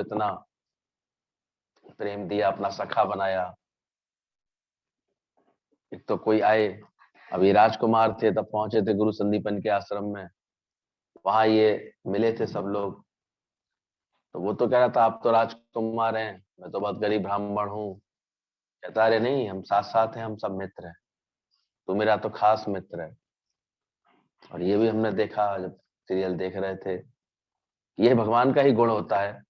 इतना प्रेम दिया, अपना सखा बनाया। एक तो कोई आए, अभी राजकुमार थे तब पहुंचे थे गुरु संदीपन के आश्रम में, वहां ये मिले थे सब लोग। तो वो तो कह रहा था आप तो राजकुमार हैं, मैं तो बहुत गरीब ब्राह्मण हूँ। कहता अरे नहीं, हम साथ साथ हैं, हम सब मित्र हैं, तू मेरा तो खास मित्र है। और ये भी हमने देखा जब सीरियल देख रहे थे, ये भगवान का ही गुण होता है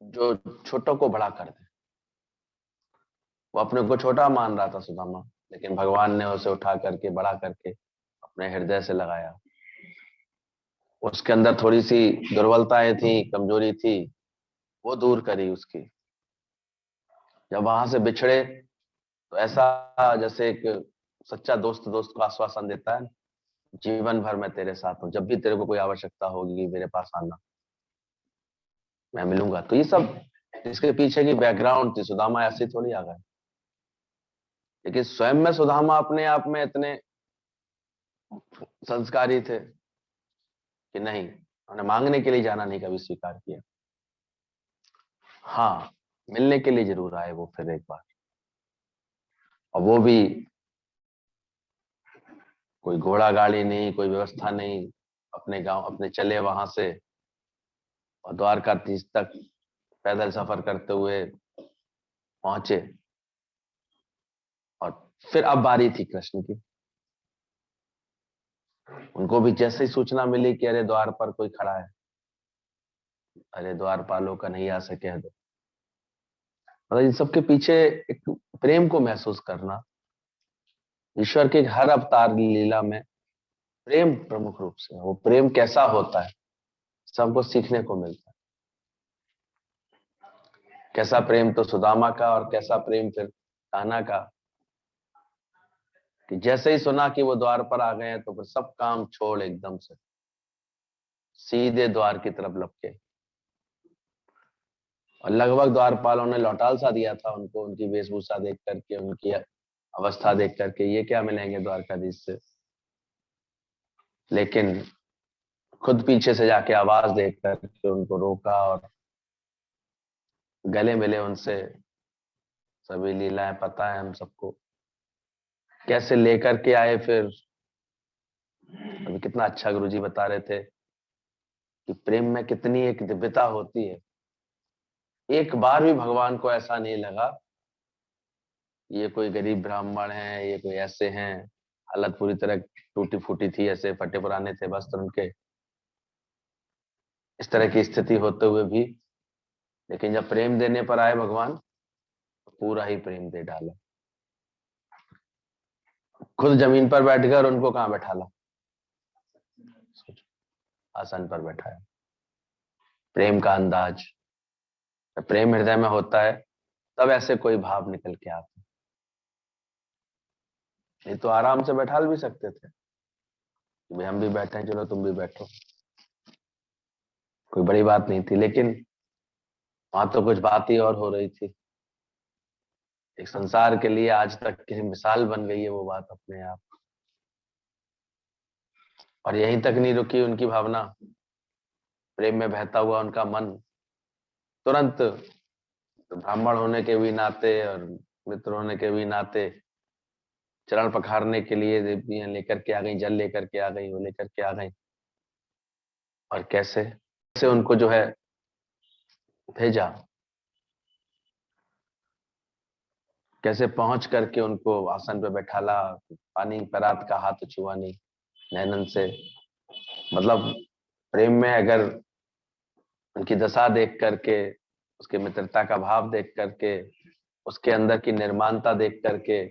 जो छोटों को बड़ा कर दे। वो अपने को छोटा मान रहा था सुदामा, लेकिन भगवान ने उसे उठा करके बड़ा करके अपने हृदय से लगाया। उसके अंदर थोड़ी सी दुर्बलताएं थी, कमजोरी थी, वो दूर करी उसकी। जब वहां से बिछड़े तो ऐसा जैसे एक सच्चा दोस्त दोस्त को आश्वासन देता है, जीवन भर मैं तेरे साथ हूँ, जब भी तेरे को कोई आवश्यकता होगी मेरे पास आना, मैं मिलूंगा। तो ये सब इसके पीछे की बैकग्राउंड थी। सुदामा ऐसे थोड़ी आ गए, लेकिन स्वयं में सुदामा अपने आप में इतने संस्कारी थे कि नहीं, उन्होंने मांगने के लिए जाना नहीं कभी स्वीकार किया। हाँ, मिलने के लिए जरूर आए वो फिर एक बार, और वो भी कोई घोड़ा गाड़ी नहीं, कोई व्यवस्था नहीं, अपने गांव अपने चले वहां से और द्वारकाधीश तक पैदल सफर करते हुए पहुंचे। और फिर अब बारी थी कृष्ण की। उनको भी जैसे ही सूचना मिली कि अरे द्वार पर कोई खड़ा है, अरे द्वारपालों का नहीं आ सके है, मतलब इन सबके पीछे एक प्रेम को महसूस करना। ईश्वर के हर अवतार लीला में प्रेम प्रमुख रूप से है। वो प्रेम कैसा होता है सबको सीखने को मिलता है। कैसा प्रेम तो सुदामा का, और कैसा प्रेम फिर कान्हा का, कि जैसे ही सुना कि वो द्वार पर आ गए हैं तो फिर सब काम छोड़ एकदम से सीधे द्वार की तरफ लपके। और लगभग द्वारपालों ने लौटाल सा दिया था उनको, उनकी वेशभूषा देख करके, उनकी अवस्था देख करके, ये क्या मिलेंगे द्वारकाधीश से। लेकिन खुद पीछे से जाके आवाज देख करके उनको रोका और गले मिले उनसे। सभी लीलाएं पता है हम सबको, कैसे लेकर के आए फिर। अभी कितना अच्छा गुरुजी बता रहे थे कि प्रेम में कितनी एक दिव्यता होती है। एक बार भी भगवान को ऐसा नहीं लगा ये कोई गरीब ब्राह्मण है, ये कोई ऐसे हैं, हालत पूरी तरह टूटी फूटी थी, ऐसे फटे पुराने थे वस्त्र उनके, इस तरह की स्थिति होते हुए भी। लेकिन जब प्रेम देने पर आए भगवान, तो पूरा ही प्रेम दे डाला। खुद जमीन पर बैठकर उनको कहां बैठाला, आसन पर बैठाया। प्रेम का अंदाज, जब प्रेम हृदय में होता है तब ऐसे कोई भाव निकल के आते। नहीं तो आराम से बैठा भी सकते थे, भाई हम भी बैठे हैं, चलो तुम भी बैठो, कोई बड़ी बात नहीं थी। लेकिन वहां तो कुछ बात ही और हो रही थी। एक संसार के लिए आज तक की मिसाल बन गई है वो बात अपने आप। और यहीं तक नहीं रुकी उनकी भावना, प्रेम में बहता हुआ उनका मन तुरंत ब्राह्मण होने के भी नाते और मित्र होने के भी नाते चरण पखारने के लिए देवियां लेकर के आ गई, जल लेकर के आ गई, वो लेकर के आ गई। और कैसे कैसे उनको जो है भेजा, कैसे पहुंच करके उनको आसन पे बैठाला, पानी परात का हाथ छुआ नहीं नैनन से। मतलब प्रेम में अगर उनकी दशा देख करके, उसके मित्रता का भाव देख करके, उसके अंदर की निर्माणता देख करके,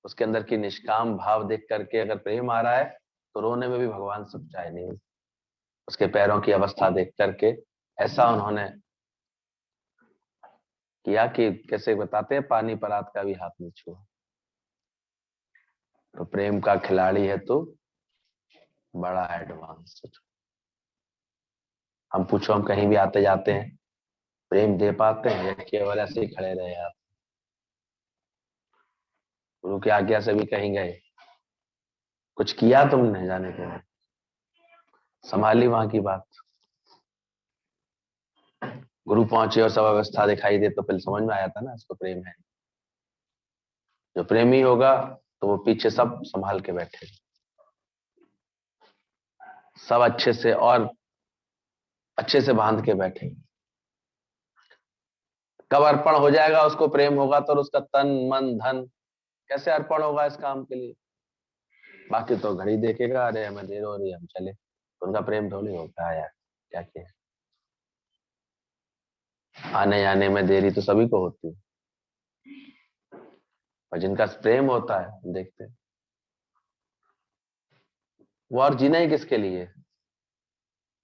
उसके अंदर की निष्काम भाव देख करके अगर प्रेम आ रहा है, तो रोने में भी भगवान सच्चाई नहीं। उसके पैरों की अवस्था देख करके ऐसा उन्होंने किया कि कैसे बताते हैं, पानी परात का भी हाथ नहीं छुआ। तो प्रेम का खिलाड़ी है तो बड़ा एडवांस। हम पूछो, हम कहीं भी आते जाते हैं, प्रेम दे पाते हैं या केवल ऐसे ही खड़े रहे आप। गुरु की आज्ञा से भी कहीं गए, कुछ किया तुमने जाने के बाद, संभाली वहां की बात। गुरु पहुंचे और सब अवस्था दिखाई दे तो फिर समझ में आया था ना इसको प्रेम है। जो प्रेमी होगा तो वो पीछे सब संभाल के बैठे, सब अच्छे से और अच्छे से बांध के बैठे। कब अर्पण हो जाएगा, उसको प्रेम होगा तो उसका तन मन धन कैसे अर्पण होगा इस काम के लिए। बाकी तो घड़ी देखेगा, अरे हमें देर हो रही है हम चले, तो उनका प्रेम थोड़ी होता है यार, क्या किया। आने जाने में देरी तो सभी को होती है, और जिनका प्रेम होता है हम देखते हैं वो और जीना ही किसके लिए।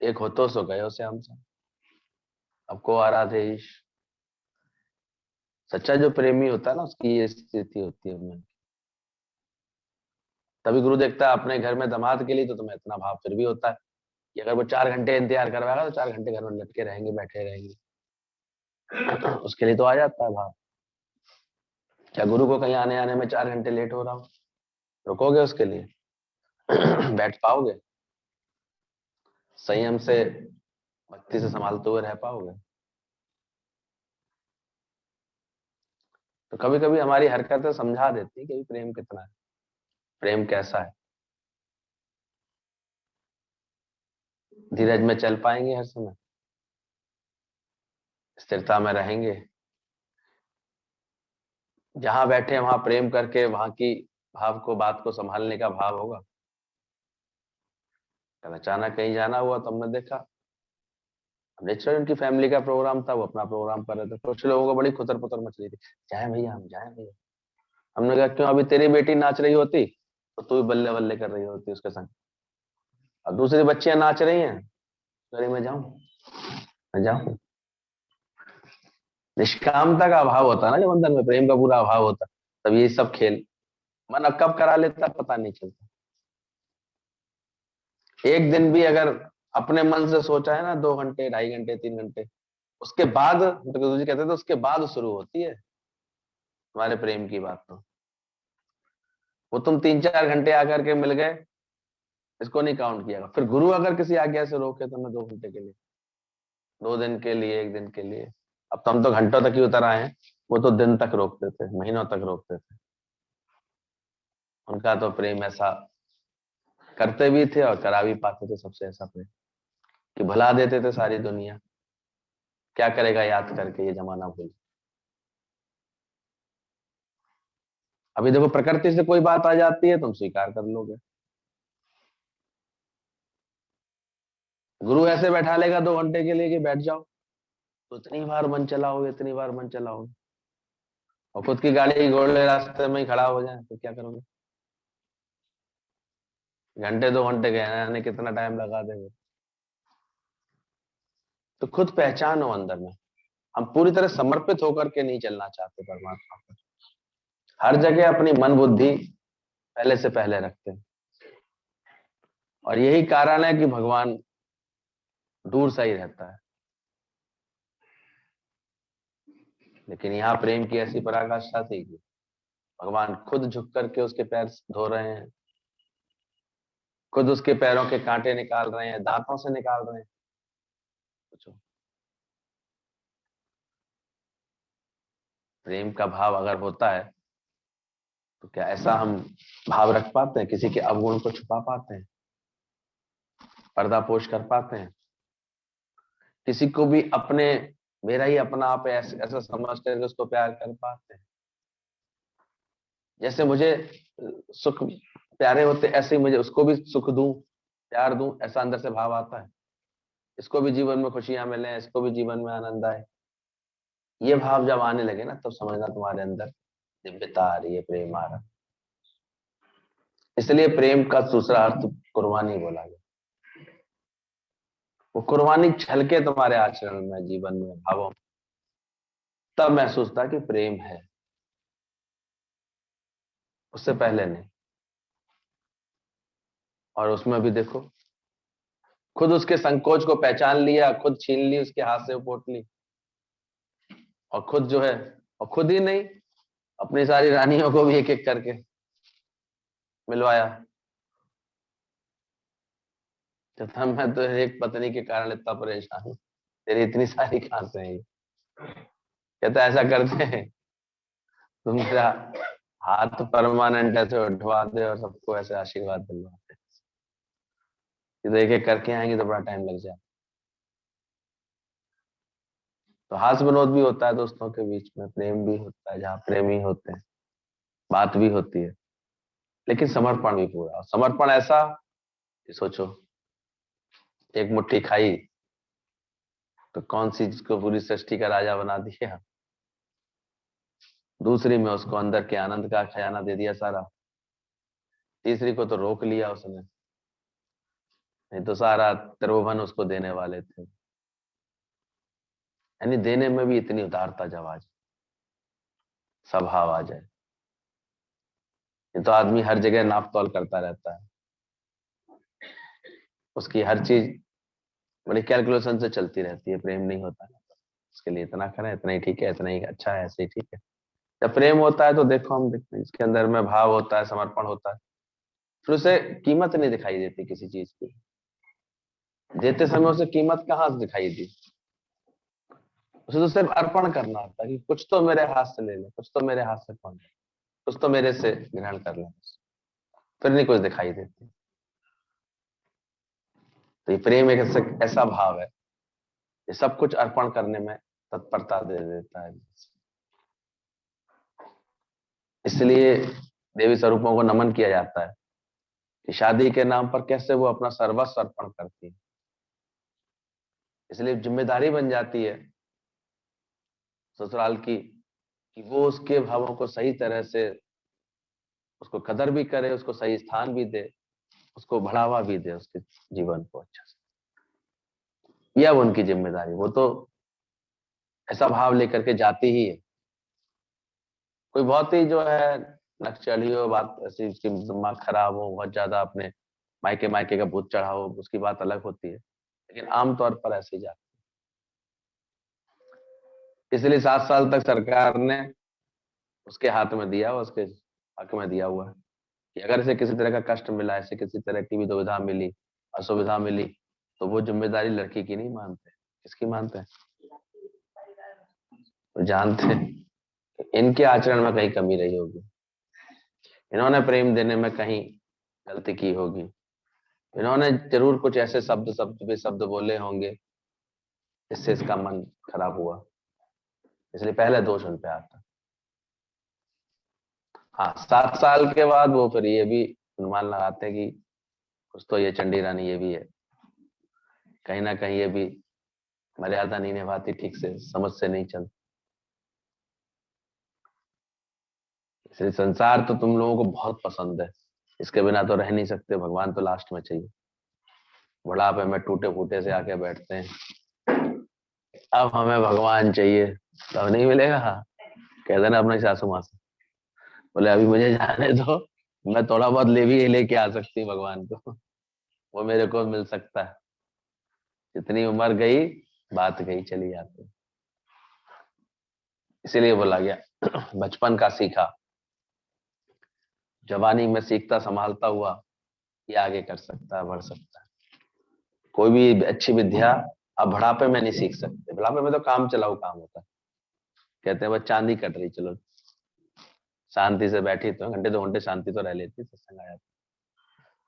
एक हो तो सो गए उसे हम सब, अब को आराधेश। सच्चा जो प्रेमी होता है ना उसकी ये स्थिति होती है मन। तभी गुरु देखता है अपने घर में दामाद के लिए तो तुम्हें इतना भाव फिर भी होता है कि अगर वो 4 घंटे इंतजार करवाएगा तो 4 घंटे घर में लटके रहेंगे, बैठे रहेंगे। उसके लिए तो आ जाता है भाव। क्या गुरु को कहीं आने आने में 4 घंटे लेट हो रहा हो, रुकोगे उसके लिए? बैठ पाओगे? संयम से भक्ति से संभालते हुए रह पाओगे? तो कभी कभी हमारी हरकतें समझा देती है कि प्रेम कितना है, प्रेम कैसा है। धीरज में चल पाएंगे, हर समय स्थिरता में रहेंगे, जहां बैठे वहां प्रेम करके वहां की भाव को, बात को संभालने का भाव होगा। कल अचानक कहीं जाना हुआ तो हमने देखा, नेचुरल उनकी फैमिली का प्रोग्राम था, वो अपना प्रोग्राम कर रहे थे, कुछ लोगों को बड़ी खुतर पुतर मच रही थी, जाए भैया हम जाए भैया। हमने कहा क्यों, अभी तेरी बेटी नाच रही होती तो तू भी बल्ले बल्ले कर रही होती उसके संग, और दूसरी बच्चियां नाच रही हैं, अरे मैं जाऊं, मैं जाऊं। निष्कामता का अभाव होता है ना जब अंदर में, प्रेम का पूरा अभाव होता, तब ये सब खेल मन अब कब करा लेता पता नहीं चलता। एक दिन भी अगर अपने मन से सोचा है ना, 2 घंटे 2.5 घंटे 3 घंटे, उसके बाद तो गुरु जी कहते थे उसके बाद शुरू होती है तुम्हारे प्रेम की बात। तो वो तुम 3-4 घंटे आकर के मिल गए, इसको नहीं काउंट किया। फिर गुरु अगर किसी आज्ञा से रोके तुम्हें 2 घंटे के लिए, 2 दिन के लिए, 1 दिन के लिए, अब तो हम तो घंटों तक ही उतर आए हैं, वो तो दिन तक रोकते थे, महीनों तक रोकते थे। उनका तो प्रेम ऐसा, करते भी थे और करा भी पाते थे सबसे ऐसा प्रेम कि भुला देते थे सारी दुनिया। क्या करेगा याद करके ये जमाना भूल। अभी देखो प्रकृति से कोई बात आ जाती है तुम स्वीकार कर लोगे, गुरु ऐसे बैठा लेगा 2 घंटे के लिए कि बैठ जाओ, तो इतनी बार मन चलाओगे, इतनी बार मन चलाओगे, और खुद की गाड़ी घोड़े रास्ते में ही खड़ा हो जाए तो क्या करोगे? घंटे 2 घंटे कहने कितना टाइम लगा देंगे। तो खुद पहचानो अंदर में, हम पूरी तरह समर्पित होकर के नहीं चलना चाहते परमात्मा पर, हर जगह अपनी मन बुद्धि पहले से पहले रखते हैं। और यही कारण है कि भगवान दूर सा ही रहता है। लेकिन यहाँ प्रेम की ऐसी पराकाष्ठा थी कि भगवान खुद झुक करके उसके पैर धो रहे हैं, खुद उसके पैरों के कांटे निकाल रहे हैं, दांतों से निकाल रहे हैं। पूछो, प्रेम का भाव अगर होता है तो क्या ऐसा हम भाव रख पाते हैं, किसी के अवगुण को छुपा पाते हैं, पर्दापोश कर पाते हैं, किसी को भी अपने, मेरा ही अपना आप ऐसा समझ कर उसको प्यार कर पाते हैं? जैसे मुझे सुख प्यारे होते ऐसे ही मुझे उसको भी सुख दूं, प्यार दूं, ऐसा अंदर से भाव आता है। इसको भी जीवन में खुशियां मिले, इसको भी जीवन में आनंद आए, ये भाव जब आने लगे ना तब समझना तुम्हारे अंदर दिव्यता आ रही है, प्रेम आ रहा है। इसलिए प्रेम का दूसरा अर्थ कुर्बानी बोला गया। वो कुर्बानी छलके तुम्हारे आचरण में, जीवन में, भावों में, तब महसूस था कि प्रेम है, उससे पहले नहीं। और उसमें भी देखो, खुद उसके संकोच को पहचान लिया, खुद छीन ली उसके हाथ से उपोट ली, और खुद जो है, और खुद ही नहीं अपनी सारी रानियों को भी एक एक करके मिलवाया। तथा मैं तो एक पत्नी के कारण इतना परेशान हूं, तेरी इतनी सारी कहां से है? कहता ऐसा करते हैं, तुम मेरा हाथ परमानेंट ऐसे उठवा दे और सबको ऐसे आशीर्वाद दिलवा दे। ये तो एक एक करके आएंगे तो बड़ा टाइम लग जाए। तो हास्य विनोद भी होता है दोस्तों के बीच में, प्रेम भी होता है जहाँ प्रेमी होते हैं, बात भी होती है, लेकिन समर्पण भी पूरा। समर्पण ऐसा कि सोचो, एक मुट्ठी खाई तो कौन सी जिसको पूरी सृष्टि का राजा बना दिया, दूसरी में उसको अंदर के आनंद का खजाना दे दिया सारा, तीसरी को तो रोक लिया उसने, नहीं तो सारा त्रिभुवन उसको देने वाले थे। यानी देने में भी इतनी उदारता जब आ जाए, स्वभाव आ जाए। ये तो आदमी हर जगह नाप तौल करता रहता है, उसकी हर चीज बड़ी कैलकुलेशन से चलती रहती है। प्रेम नहीं होता है, इसके लिए इतना करें, इतना ही ठीक है, इतना ही अच्छा है, ऐसे ही ठीक है। जब प्रेम होता है तो देखो, हम देखते हैं इसके अंदर में भाव होता है, समर्पण होता है, फिर उसे कीमत नहीं दिखाई देती किसी चीज की। देते समय उसे कीमत कहाँ से दिखाई दी, उसे तो सिर्फ अर्पण करना होता है कि कुछ तो मेरे हाथ से ले ले, कुछ तो मेरे हाथ से कौन, कुछ तो मेरे से ग्रहण कर ले, फिर नहीं कुछ दिखाई देती। तो ये प्रेम एक ऐसा भाव है, ये सब कुछ अर्पण करने में तत्परता दे देता है। इसलिए देवी स्वरूपों को नमन किया जाता है कि शादी के नाम पर कैसे वो अपना सर्वस्व अर्पण करती है। इसलिए जिम्मेदारी बन जाती है ससुराल की कि वो उसके भावों को सही तरह से, उसको कदर भी करे, उसको सही स्थान भी दे, उसको बढ़ावा भी दे, उसके जीवन को अच्छा से। यह उनकी जिम्मेदारी, वो तो ऐसा भाव लेकर के जाती ही है। कोई बहुत ही जो है नक्सली हो, बात ऐसी, उसकी दिमाग खराब हो, बहुत ज्यादा अपने मायके मायके का भूत चढ़ा हो, उसकी बात अलग होती है, लेकिन आमतौर पर ऐसे ही जाती है। इसलिए 7 साल तक सरकार ने उसके हाथ में दिया, उसके हक में दिया हुआ है कि अगर इसे किसी तरह का कष्ट मिला, इसे किसी तरह की भी दुविधा मिली, असुविधा मिली, तो वो जिम्मेदारी लड़की की नहीं मानते, किसकी मानते हैं? वो जानते हैं कि इनके आचरण में कहीं कमी रही होगी, इन्होंने प्रेम देने में कहीं गलती की होगी, इन्होंने जरूर कुछ ऐसे शब्द बोले होंगे, इससे इसका मन खराब हुआ, इसलिए पहले दोष उन पे आता। हाँ, 7 साल के बाद वो फिर ये भी अनुमान लगाते हैं कि कुछ तो ये चंडी रानी ये भी है, कहीं ना कहीं ये भी मर्यादा नहीं निभाती ठीक से, समझ से नहीं चलती। इसलिए संसार तो तुम लोगों को बहुत पसंद है, इसके बिना तो रह नहीं सकते, भगवान तो लास्ट में चाहिए। बुढ़ापे में टूटे फूटे से आके बैठते हैं, अब हमें भगवान चाहिए, तब नहीं मिलेगा। हाँ, कह देना अपनी सासू माँ से, बोले अभी मुझे जाने दो, मैं थोड़ा बहुत ले भी लेके आ सकती हूँ भगवान को, वो मेरे को मिल सकता है। जितनी उम्र गई, बात गई, चली जाती। इसीलिए बोला गया बचपन का सीखा जवानी में सीखता संभालता हुआ, ये आगे कर सकता है, बढ़ सकता है। कोई भी अच्छी विद्या अब बुढ़ापे में नहीं सीख सकते, बुढ़ापे में तो काम चलाओ काम होता है। कहते हैं बस चांदी कट रही, चलो शांति से बैठी तो घंटे 2 घंटे शांति तो रह लेती, सत्संग आ जाता।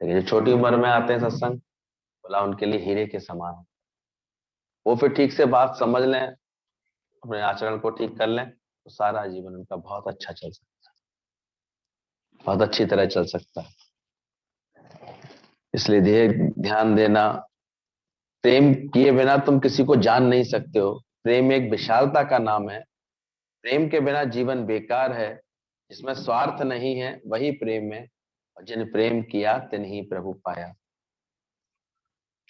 लेकिन जो छोटी उम्र में आते हैं सत्संग, बोला उनके लिए हीरे के समान, वो फिर ठीक से बात समझ लें, अपने आचरण को ठीक कर लें, तो सारा जीवन उनका बहुत अच्छा चल सकता है, बहुत अच्छी तरह चल सकता है। इसलिए ध्यान देना, प्रेम किए बिना तुम किसी को जान नहीं सकते हो। प्रेम एक विशालता का नाम है, प्रेम के बिना जीवन बेकार है। जिसमें स्वार्थ नहीं है वही प्रेम है, और जिन प्रेम किया तिन्हीं प्रभु पाया।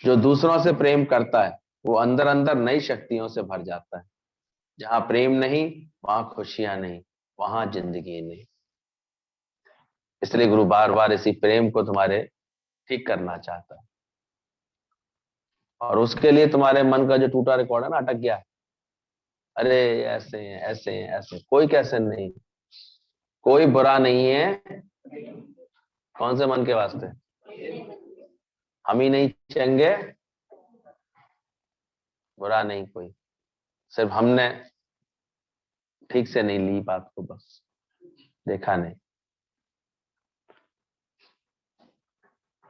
जो दूसरों से प्रेम करता है वो अंदर अंदर नई शक्तियों से भर जाता है। जहां प्रेम नहीं, वहां खुशियां नहीं, वहां जिंदगी नहीं। इसलिए गुरु बार बार इसी प्रेम को तुम्हारे ठीक करना चाहता है, और उसके लिए तुम्हारे मन का जो टूटा रिकॉर्ड है ना, अटक गया, अरे ऐसे हैं ऐसे हैं ऐसे, कोई कैसे नहीं, कोई बुरा नहीं है। कौन से मन के वास्ते? हम ही नहीं चंगे बुरा नहीं कोई, सिर्फ हमने ठीक से नहीं ली बात को, बस देखा नहीं।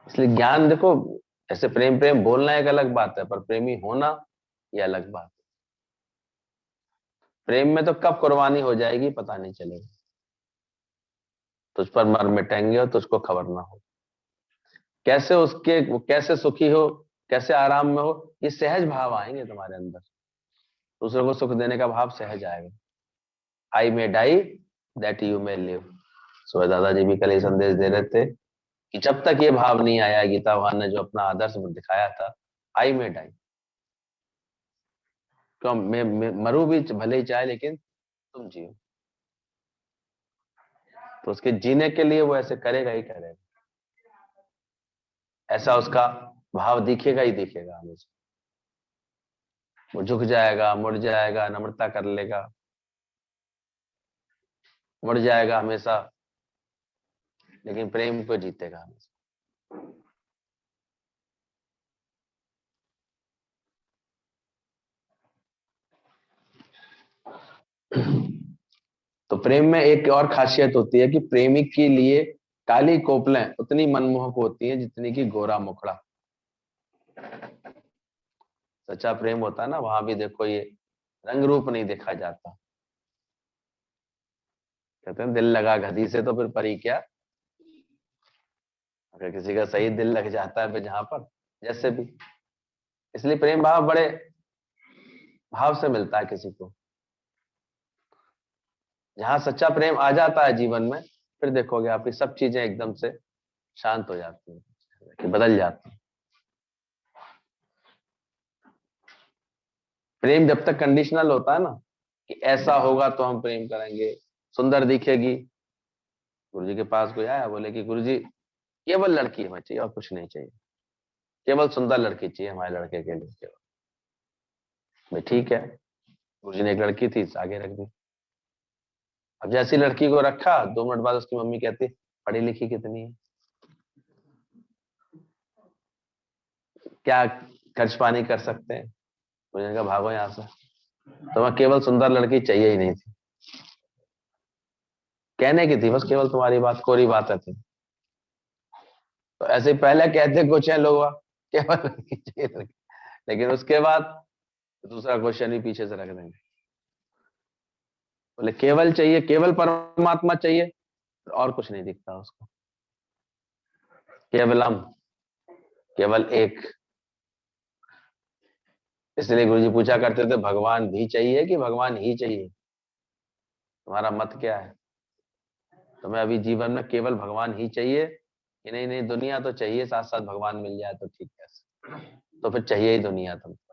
इसलिए ज्ञान देखो, ऐसे प्रेम प्रेम बोलना एक अलग बात है, पर प्रेमी होना ये अलग बात है। प्रेम में तो कब कुर्बानी हो जाएगी पता नहीं चलेगा, तुझ पर मर मिटेंगे और तुझको खबर ना हो। कैसे उसके, वो कैसे सुखी हो, कैसे आराम में हो, ये सहज भाव आएंगे तुम्हारे अंदर। दूसरे को सुख देने का भाव सहज आएगा। I may die that you may live. So दादाजी भी कल ही संदेश दे रहे थे कि जब तक ये भाव नहीं आया, गीता भगवान ने जो अपना आदर्श दिखाया था, आई मे डाई, क्यों मैं मरू भी भले ही चाहे, लेकिन तुम जियो। तो उसके जीने के लिए वो ऐसे करेगा ही करेगा, ऐसा उसका भाव दिखेगा ही दिखेगा हमेशा। वो झुक जाएगा, मुड़ जाएगा, नम्रता कर लेगा, मुड़ जाएगा हमेशा, लेकिन प्रेम को जीतेगा हमेशा। तो प्रेम में एक और खासियत होती है कि प्रेमिक के लिए काली कोपलें उतनी मनमोहक होती हैं जितनी कि गोरा मुखड़ा। सच्चा प्रेम होता है ना, वहां भी देखो ये रंग रूप नहीं देखा जाता। कहते हैं दिल लगा गधी से तो फिर परी क्या। अगर किसी का सही दिल लग जाता है फिर जहां पर, जैसे भी। इसलिए प्रेम भाव बड़े भाव से मिलता है किसी को। जहां सच्चा प्रेम आ जाता है जीवन में, फिर देखोगे आपकी सब चीजें एकदम से शांत हो जाती हैं, कि बदल जाती हैं। प्रेम जब तक कंडीशनल होता है ना, कि ऐसा होगा तो हम प्रेम करेंगे, सुंदर दिखेगी। गुरुजी के पास कोई आया, बोले कि गुरुजी केवल लड़की हमें चाहिए और कुछ नहीं चाहिए, केवल सुंदर लड़की चाहिए हमारे लड़के के लिए केवल। भाई ठीक है, गुरुजी ने एक लड़की थी आगे रख दी। अब जैसी लड़की को रखा, 2 मिनट बाद उसकी मम्मी कहती पढ़ी लिखी कितनी है, क्या खर्च पानी कर सकते हैं। मुझे कहा भागो यहाँ से, तो मैं केवल सुंदर लड़की चाहिए ही नहीं थी, कहने की थी बस, केवल तुम्हारी बात कोरी बात है थी। तो ऐसे पहले कहते कुछ है लोग, केवल लड़की चाहिए लड़की। लेकिन उसके बाद दूसरा क्वेश्चन ही पीछे से रख देंगे, बोले केवल चाहिए, केवल परमात्मा चाहिए, और कुछ नहीं दिखता उसको। केवलम, केवल एक। इसलिए गुरुजी पूछा करते थे भगवान भी चाहिए कि भगवान ही चाहिए, तुम्हारा मत क्या है। तुम्हें अभी जीवन में केवल भगवान ही चाहिए कि नहीं नहीं दुनिया तो चाहिए, साथ साथ भगवान मिल जाए तो ठीक है, तो फिर चाहिए ही दुनिया तुमको।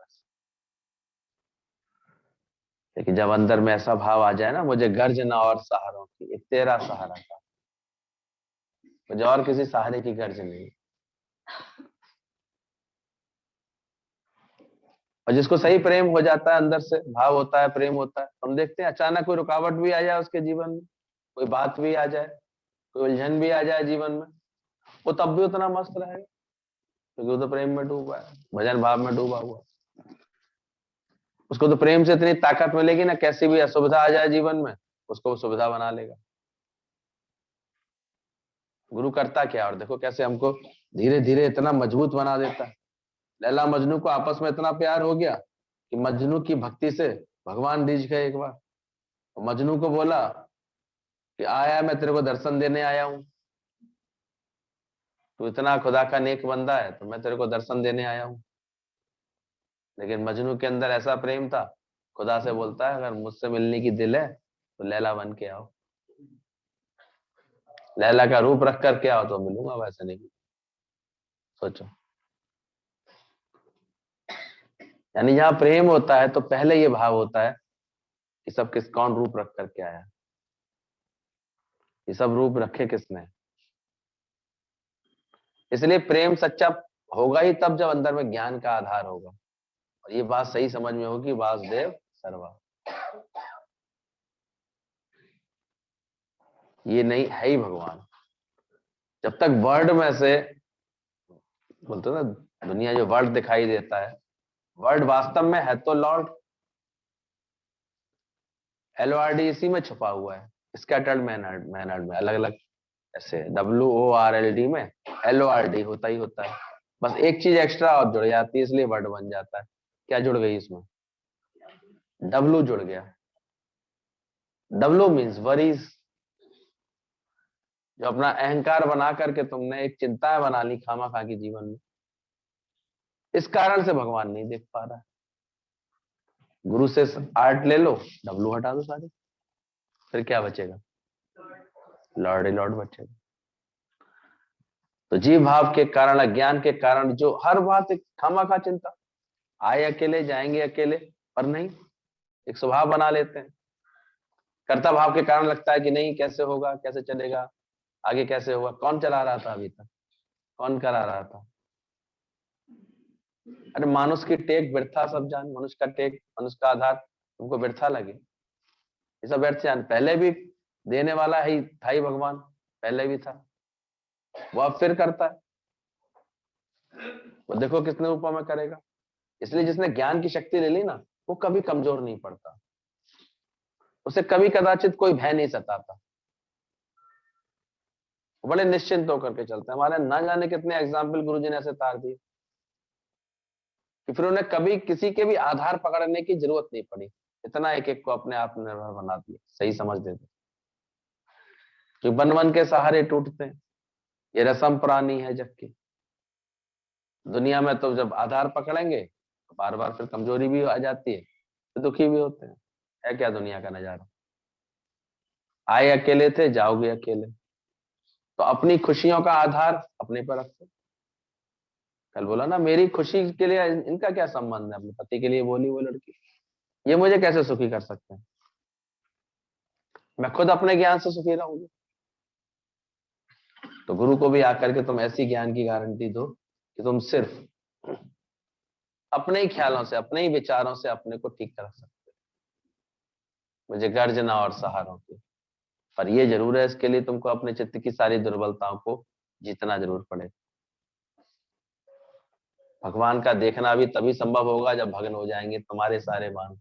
लेकिन जब अंदर में ऐसा भाव आ जाए ना, मुझे गर्ज ना और सहारों की, एक तेरा सहारा था, मुझे और किसी सहारे की गर्ज नहीं। और जिसको सही प्रेम हो जाता है, अंदर से भाव होता है, प्रेम होता है, हम देखते हैं अचानक कोई रुकावट भी आ जाए उसके जीवन में, कोई बात भी आ जाए, कोई उलझन भी आ जाए जीवन में, वो तब भी उतना मस्त रहेगा, क्योंकि वो तो प्रेम में डूबा है, भजन भाव में डूबा हुआ। उसको तो प्रेम से इतनी ताकत मिलेगी ना, कैसी भी असुविधा आ जाए जीवन में, उसको वो सुविधा बना लेगा। गुरु करता क्या, और देखो कैसे हमको धीरे धीरे इतना मजबूत बना देता है। लैला मजनू को आपस में इतना प्यार हो गया कि मजनू की भक्ति से भगवान रिझ गए एक बार। मजनू को बोला कि आया, मैं तेरे को दर्शन देने आया हूं, तू इतना खुदा का नेक बंदा है तो मैं तेरे को दर्शन देने आया हूं। लेकिन मजनू के अंदर ऐसा प्रेम था, खुदा से बोलता है अगर मुझसे मिलने की दिल है तो लैला बन के आओ, लैला का रूप रख करके आओ तो मिलूंगा, वैसे नहीं। सोचो, यानी जहां प्रेम होता है तो पहले ये भाव होता है कि सब किस कौन रूप रख करके आया, ये सब रूप रखे किसने। इसलिए प्रेम सच्चा होगा ही तब जब अंदर में ज्ञान का आधार होगा, और ये बात सही समझ में होगी, वासुदेव सर्वा, ये नहीं है ही भगवान। जब तक वर्ड में से बोलते ना, दुनिया जो वर्ड दिखाई देता है, वर्ड वास्तव में है तो लॉर्ड, LORD इसी में छुपा हुआ है, स्कैटर्ड मैनर्ड मैनर्ड में अलग अलग, ऐसे WORLD में LORD होता ही होता है, बस एक चीज एक्स्ट्रा और जुड़ जाती है इसलिए वर्ड बन जाता है। क्या जुड़ गई इसमें? W जुड़ गया। W मीन्स वरीज, जो अपना अहंकार बना करके तुमने एक चिंताएं बना ली खामा की जीवन में, इस कारण से भगवान नहीं देख पा रहा है। गुरु से आर्ट ले लो, W हटा दो सारी, फिर क्या बचेगा? लॉर्ड ही लॉर्ड बचेगा। तो जीव भाव के कारण, अज्ञान के कारण जो हर बात एक खामा चिंता, आए अकेले जाएंगे अकेले, पर नहीं, एक स्वभाव बना लेते हैं। कर्ता भाव के कारण लगता है कि नहीं, कैसे होगा, कैसे चलेगा, आगे कैसे होगा। कौन चला रहा था अभी तक? कौन करा रहा था? अरे मनुष्य की टेक व्यर्था सब जान, मनुष्य का टेक, मनुष्य का आधार तुमको व्यर्था लगे, ये सब व्यर्थ जान। पहले भी देने वाला ही था ही भगवान, पहले भी था, वो अब फिर करता है, वो देखो कितने रूपों में करेगा। इसलिए जिसने ज्ञान की शक्ति ले ली ना, वो कभी कमजोर नहीं पड़ता, उसे कभी कदाचित कोई भय नहीं सताता, वो बड़े निश्चिंत होकर के चलते हैं। हमारे ना जाने कितने एग्जाम्पल गुरुजी ने ऐसे तार दिए कि फिर उन्हें कभी किसी के भी आधार पकड़ने की जरूरत नहीं पड़ी, इतना एक एक को अपने आप निर्भर बना दिया, सही समझ देते। जो बन बन के सहारे टूटते हैं, ये रस्म पुरानी है जग की। दुनिया में तो जब आधार पकड़ेंगे तो बार बार फिर कमजोरी भी आ जाती है, तो दुखी भी होते हैं। है क्या दुनिया का नजारा? आए अकेले थे, जाओगे अकेले, तो अपनी खुशियों का आधार अपने पर रखो। कल बोला ना, मेरी खुशी के लिए इनका क्या संबंध है? अपने पति के लिए बोली वो लड़की, ये मुझे कैसे सुखी कर सकते हैं? मैं खुद अपने ज्ञान से सुखी रहूंगी। तो गुरु को भी आकर के तुम ऐसी ज्ञान की गारंटी दो कि तुम सिर्फ अपने ही ख्यालों से, अपने ही विचारों से अपने को ठीक कर सकते हो, मुझे गर्जना और सहारों की। पर ये जरूर है, इसके लिए तुमको अपने चित्त की सारी दुर्बलताओं को जीतना जरूर पड़ेगा। भगवान का देखना भी तभी संभव होगा जब भगन हो जाएंगे तुम्हारे सारे मान।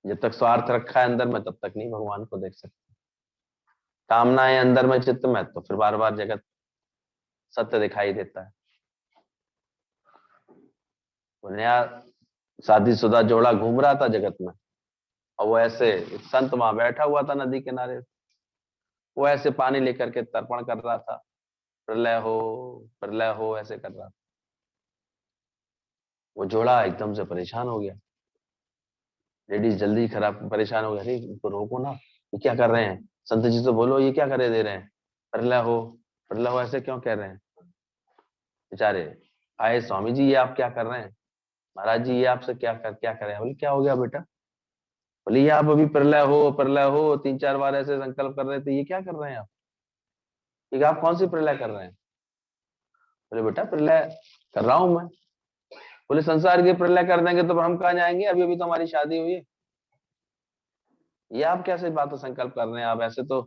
जब तक स्वार्थ रखा है अंदर में, तब तक नहीं भगवान को देख सकते। कामनाएं अंदर में चित्त में, तो फिर बार बार जगत सत्य दिखाई देता है। वो नया शादीशुदा जोड़ा घूम रहा था जगत में, और वो ऐसे, एक संत वहां बैठा हुआ था नदी किनारे, वो ऐसे पानी लेकर के तर्पण कर रहा था, प्रलय हो ऐसे कर रहा था। वो जोड़ा एकदम से परेशान हो गया, लेडीज जल्दी खराब परेशान हो गया, अरे इनको रोको ना, ये क्या कर रहे हैं? संत जी तो बोलो, ये क्या करे दे रहे हैं? प्रलय हो ऐसे क्यों कह रहे हैं? बेचारे आए, स्वामी जी ये आप क्या कर रहे हैं? महाराज जी ये आपसे क्या कर रहे हैं? बोले क्या हो गया बेटा? बोले ये आप अभी प्रलय हो 3-4 बार ऐसे संकल्प कर रहे थे, ये क्या कर रहे हैं आप? ये आप कौन सी प्रलय कर रहे हैं? बोले बेटा प्रलय कर रहा हूं मैं। बोले संसार की प्रलय कर देंगे तो हम कहाँ जाएंगे? अभी अभी तो हमारी शादी हुई है, ये आप कैसे बात संकल्प कर रहे हैं? आप ऐसे तो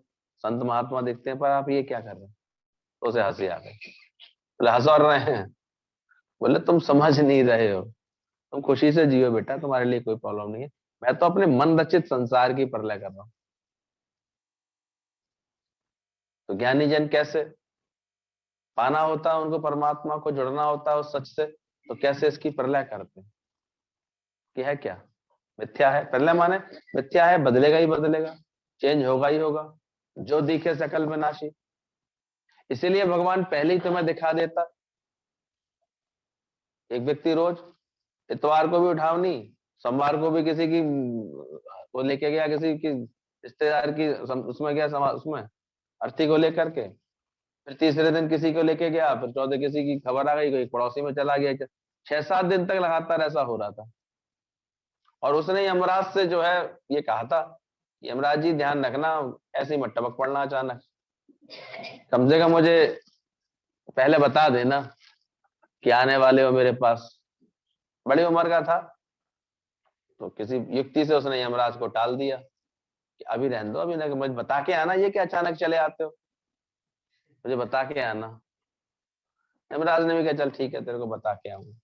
संत महात्मा दिखते हैं, पर आप ये क्या कर रहे हैं? तो उसे हंसी आ गई। बोले हंस और रहे हैं? बोले तुम समझ नहीं रहे हो, तुम खुशी से जियो बेटा, तुम्हारे लिए कोई प्रॉब्लम नहीं है। मैं तो अपने मन रचित संसार की प्रलय कर रहा हूँ। तो ज्ञानी जन कैसे पाना होता है उनको, परमात्मा को जुड़ना होता है उस सच से, तो कैसे इसकी प्रलय करते हैं? कि है क्या? मिथ्या है। प्रलय माने मिथ्या है, बदलेगा ही बदलेगा, चेंज होगा ही होगा, जो दिखे सकल विनाशी। इसीलिए भगवान पहले ही तुम्हें दिखा देता। एक व्यक्ति रोज इतवार को भी उठावनी, सोमवार को भी किसी की वो लेके गया, किसी की रिश्तेदार की उसमें गया, उसमें अर्थी को लेकर के, फिर तीसरे दिन किसी को लेके गया, फिर चौथे किसी की खबर आ गई, कोई पड़ोसी में चला गया। 6-7 दिन तक लगातार ऐसा हो रहा था। और उसने यमराज से जो है ये कहा था, यमराज जी ध्यान रखना, ऐसे ही मत टपक पड़ना अचानक, कम से कम मुझे पहले बता देना कि आने वाले हो मेरे पास। बड़ी उम्र का था, तो किसी युक्ति से उसने यमराज को टाल दिया कि अभी रहने दो, अभी ना, मुझे बता के आना, ये क्या अचानक चले आते हो, मुझे बता के आना। यमराज ने भी कहा चल ठीक है, तेरे को बता के आऊंगा।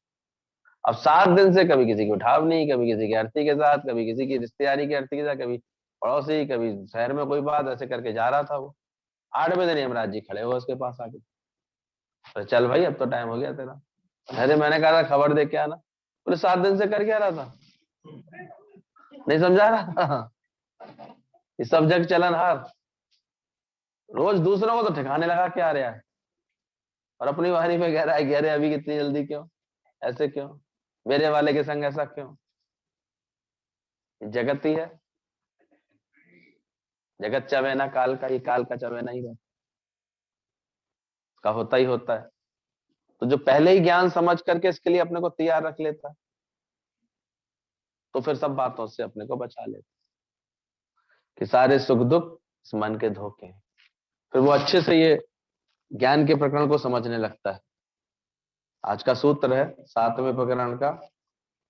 अब 7 दिन से कभी किसी की उठावनी, कभी किसी की अर्थी के साथ, कभी किसी की रिश्तेदारी की अर्थी के साथ, कभी पड़ोसी, कभी शहर में कोई बात, ऐसे करके जा रहा था वो। 8वें दिन यमराज जी खड़े हुए उसके पास आके, तो चल भाई अब तो टाइम हो गया तेरा। अरे मैंने कहा था खबर दे के आना। बोले 7 दिन से कर क्या रहा था, नहीं समझा रहा। ये सब जग चलन हार, रोज दूसरों को तो ठिकाने लगा के आ रहा है और अपनी बारी में कह रहा है, कह रहे अभी कितनी जल्दी क्यों, ऐसे क्यों, मेरे वाले के संग ऐसा क्यों। जगत ही है, जगत चवे ना काल का, ही काल का चवे नहीं है, का होता ही होता है। तो जो पहले ही ज्ञान समझ करके इसके लिए अपने को तैयार रख लेता है, तो फिर सब बातों से अपने को बचा लेता कि सारे सुख दुख इस मन के धोखे हैं। फिर वो अच्छे से ये ज्ञान के प्रकरण को समझने लगता है। आज का सूत्र है 7वें प्रकरण का,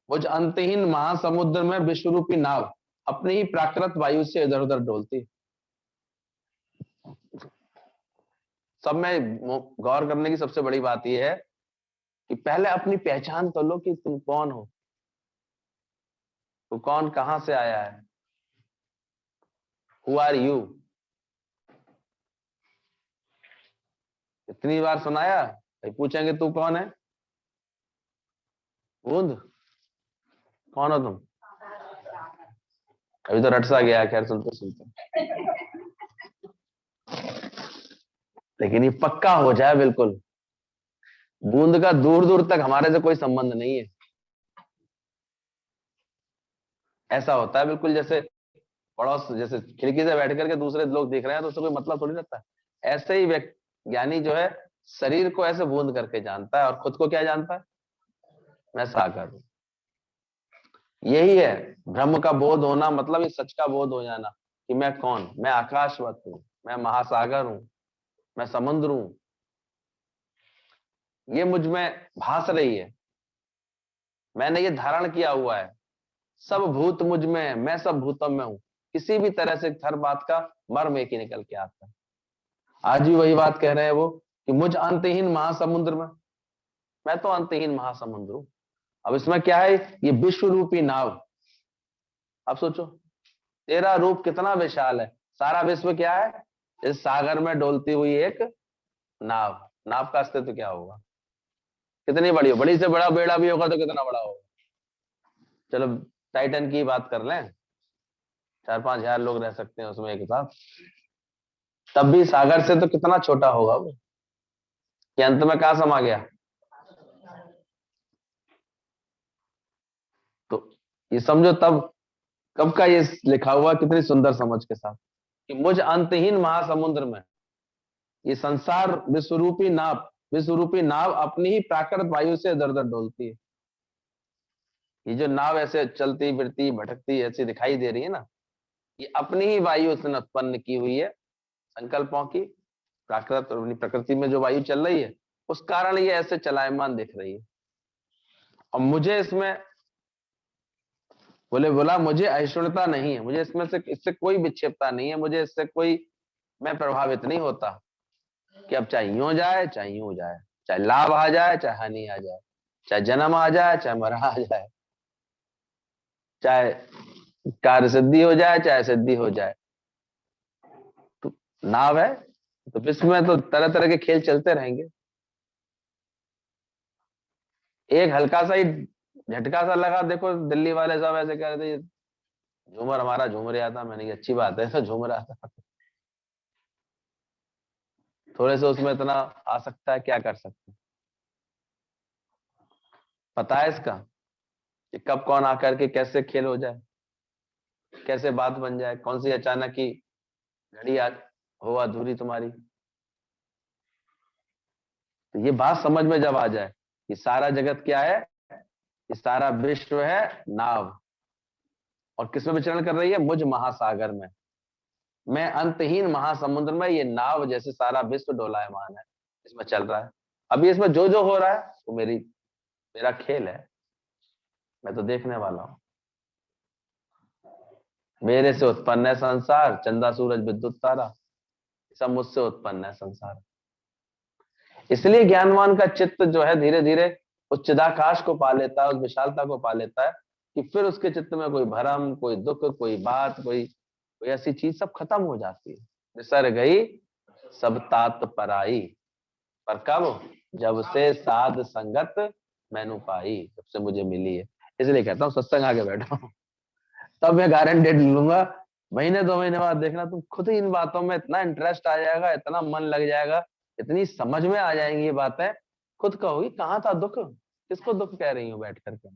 मुझ अंतहीन महासमुद्र में विश्व रूपी नाव अपनी ही प्राकृत वायु से इधर उधर डोलती। सब में गौर करने की सबसे बड़ी बात यह है कि पहले अपनी पहचान तो लो कि तुम कौन हो, तो कौन कहां से आया है, हु आर यू। इतनी बार सुनाया भाई, पूछेंगे तू कौन है, बूंद कौन हो तुम, अभी तो रटसा गया, खैर सुनते सुनते। लेकिन ये पक्का हो जाए बिल्कुल, बूंद का दूर दूर तक हमारे से कोई संबंध नहीं है। ऐसा होता है बिल्कुल जैसे पड़ोस, जैसे खिड़की से बैठ करके दूसरे लोग देख रहे हैं तो उससे कोई मतलब थोड़ी रहता है। ऐसे ही ज्ञानी जो है शरीर को ऐसे बूंद करके जानता है और खुद को क्या जानता है, मैं सागर हूं। यही है ब्रह्म का बोध होना, मतलब इस सच का बोध हो जाना कि मैं कौन, मैं आकाशवत हूं, मैं महासागर हूं, मैं समुद्र हूं, ये मुझ में भास रही है, मैंने ये धारण किया हुआ है, सब भूत मुझ में है, मैं सब भूतों में हूं। किसी भी तरह से हर बात का मर्म एक ही निकल के आता है। आज भी वही बात कह रहे हैं वो कि मुझ अंतहीन महासमुद्र में, मैं तो अंतहीन महासमुद्र हूं। अब इसमें क्या है, ये विश्व रूपी नाव। अब सोचो तेरा रूप कितना विशाल है, सारा विश्व क्या है, इस सागर में डोलती हुई एक नाव। नाव का अस्तित्व क्या होगा, कितनी बड़ी हो, बड़ी से बड़ा बेड़ा भी होगा तो कितना बड़ा होगा। चलो टाइटन की बात कर लें, 4-5 हजार लोग रह सकते हैं उसमें एक साथ, तब भी सागर से तो कितना छोटा होगा वो, कि अंत में कहां समा गया। तो ये समझो तब कब का ये लिखा हुआ कितनी सुंदर समझ के साथ कि मुझ अंतहीन महासमुद्र में ये संसार विश्वरूपी नाव अपनी ही प्राकृत वायु से इधर उधर डोलती है। ये जो नाव ऐसे चलती फिरती भटकती ऐसी दिखाई दे रही है ना, ये अपनी ही वायु उसने उत्पन्न की हुई है, संकल्पों की, प्राकृत प्रकृति में जो वायु चल रही है उस कारण ये ऐसे चलायमान दिख रही है। और मुझे इसमें बोला मुझे अहिष्णुता नहीं है, मुझे इसमें से इससे कोई विक्षेपता नहीं है, मुझे इससे कोई, मैं प्रभावित नहीं होता कि अब चाहे यूं जाए चाहे यूं जाए, चाहे लाभ आ जाए चाहे हानि आ जाए, चाहे जन्म आ जाए चाहे मरा आ जाए, चाहे कार्य सिद्धि हो जाए चाहे सिद्धि हो जाए। तो नाव है तो विश्व में तो तरह तरह के खेल चलते रहेंगे। एक हल्का सा ही झटका सा लगा, देखो दिल्ली वाले सब ऐसे कह रहे थे झूमर हमारा झूम रहा था, मैंने कहा अच्छी बात है तो झूम रहा था, थोड़े से उसमें इतना आ सकता है, क्या कर सकते हैं। पता है इसका कि कब कौन आकर के कैसे खेल हो जाए, कैसे बात बन जाए, कौन सी अचानक की घड़ी हो अधूरी तुम्हारी। तो ये बात समझ में जब आ जाए कि सारा जगत क्या है, ये सारा विश्व है नाव, और किसमें विचरण कर रही है, मुझ महासागर में, मैं अंतहीन महासमुद्र में, ये नाव जैसे सारा विश्व डोलायमान है, इसमें चल रहा है। अभी इसमें जो जो हो रहा है वो मेरा खेल है, मैं तो देखने वाला हूं। मेरे से उत्पन्न है संसार, चंदा सूरज विद्युत तारा, सब मुझसे उत्पन्न है संसार। इसलिए ज्ञानवान का चित्त जो है धीरे धीरे उस चिदाकाश को पा लेता है, उस विशालता को पा लेता है कि फिर उसके चित्त में कोई भरम, कोई दुख, कोई बात, कोई ऐसी चीज सब खत्म हो जाती है। बिसर गई सब तात पराई, पर कब? जब से साध संगत मैनू पाई, जब से मुझे मिली है। इसलिए कहता हूँ सत्संग आके बैठो, तब मैं गारंटी लूंगा, महीने 2 महीने बाद देखना तुम खुद ही इन बातों में इतना इंटरेस्ट आ जाएगा, इतना मन लग जाएगा, इतनी समझ में आ जाएंगी ये बातें, खुद कहोगी कहाँ था दुख, किसको दुख कह रही हूँ बैठ करके,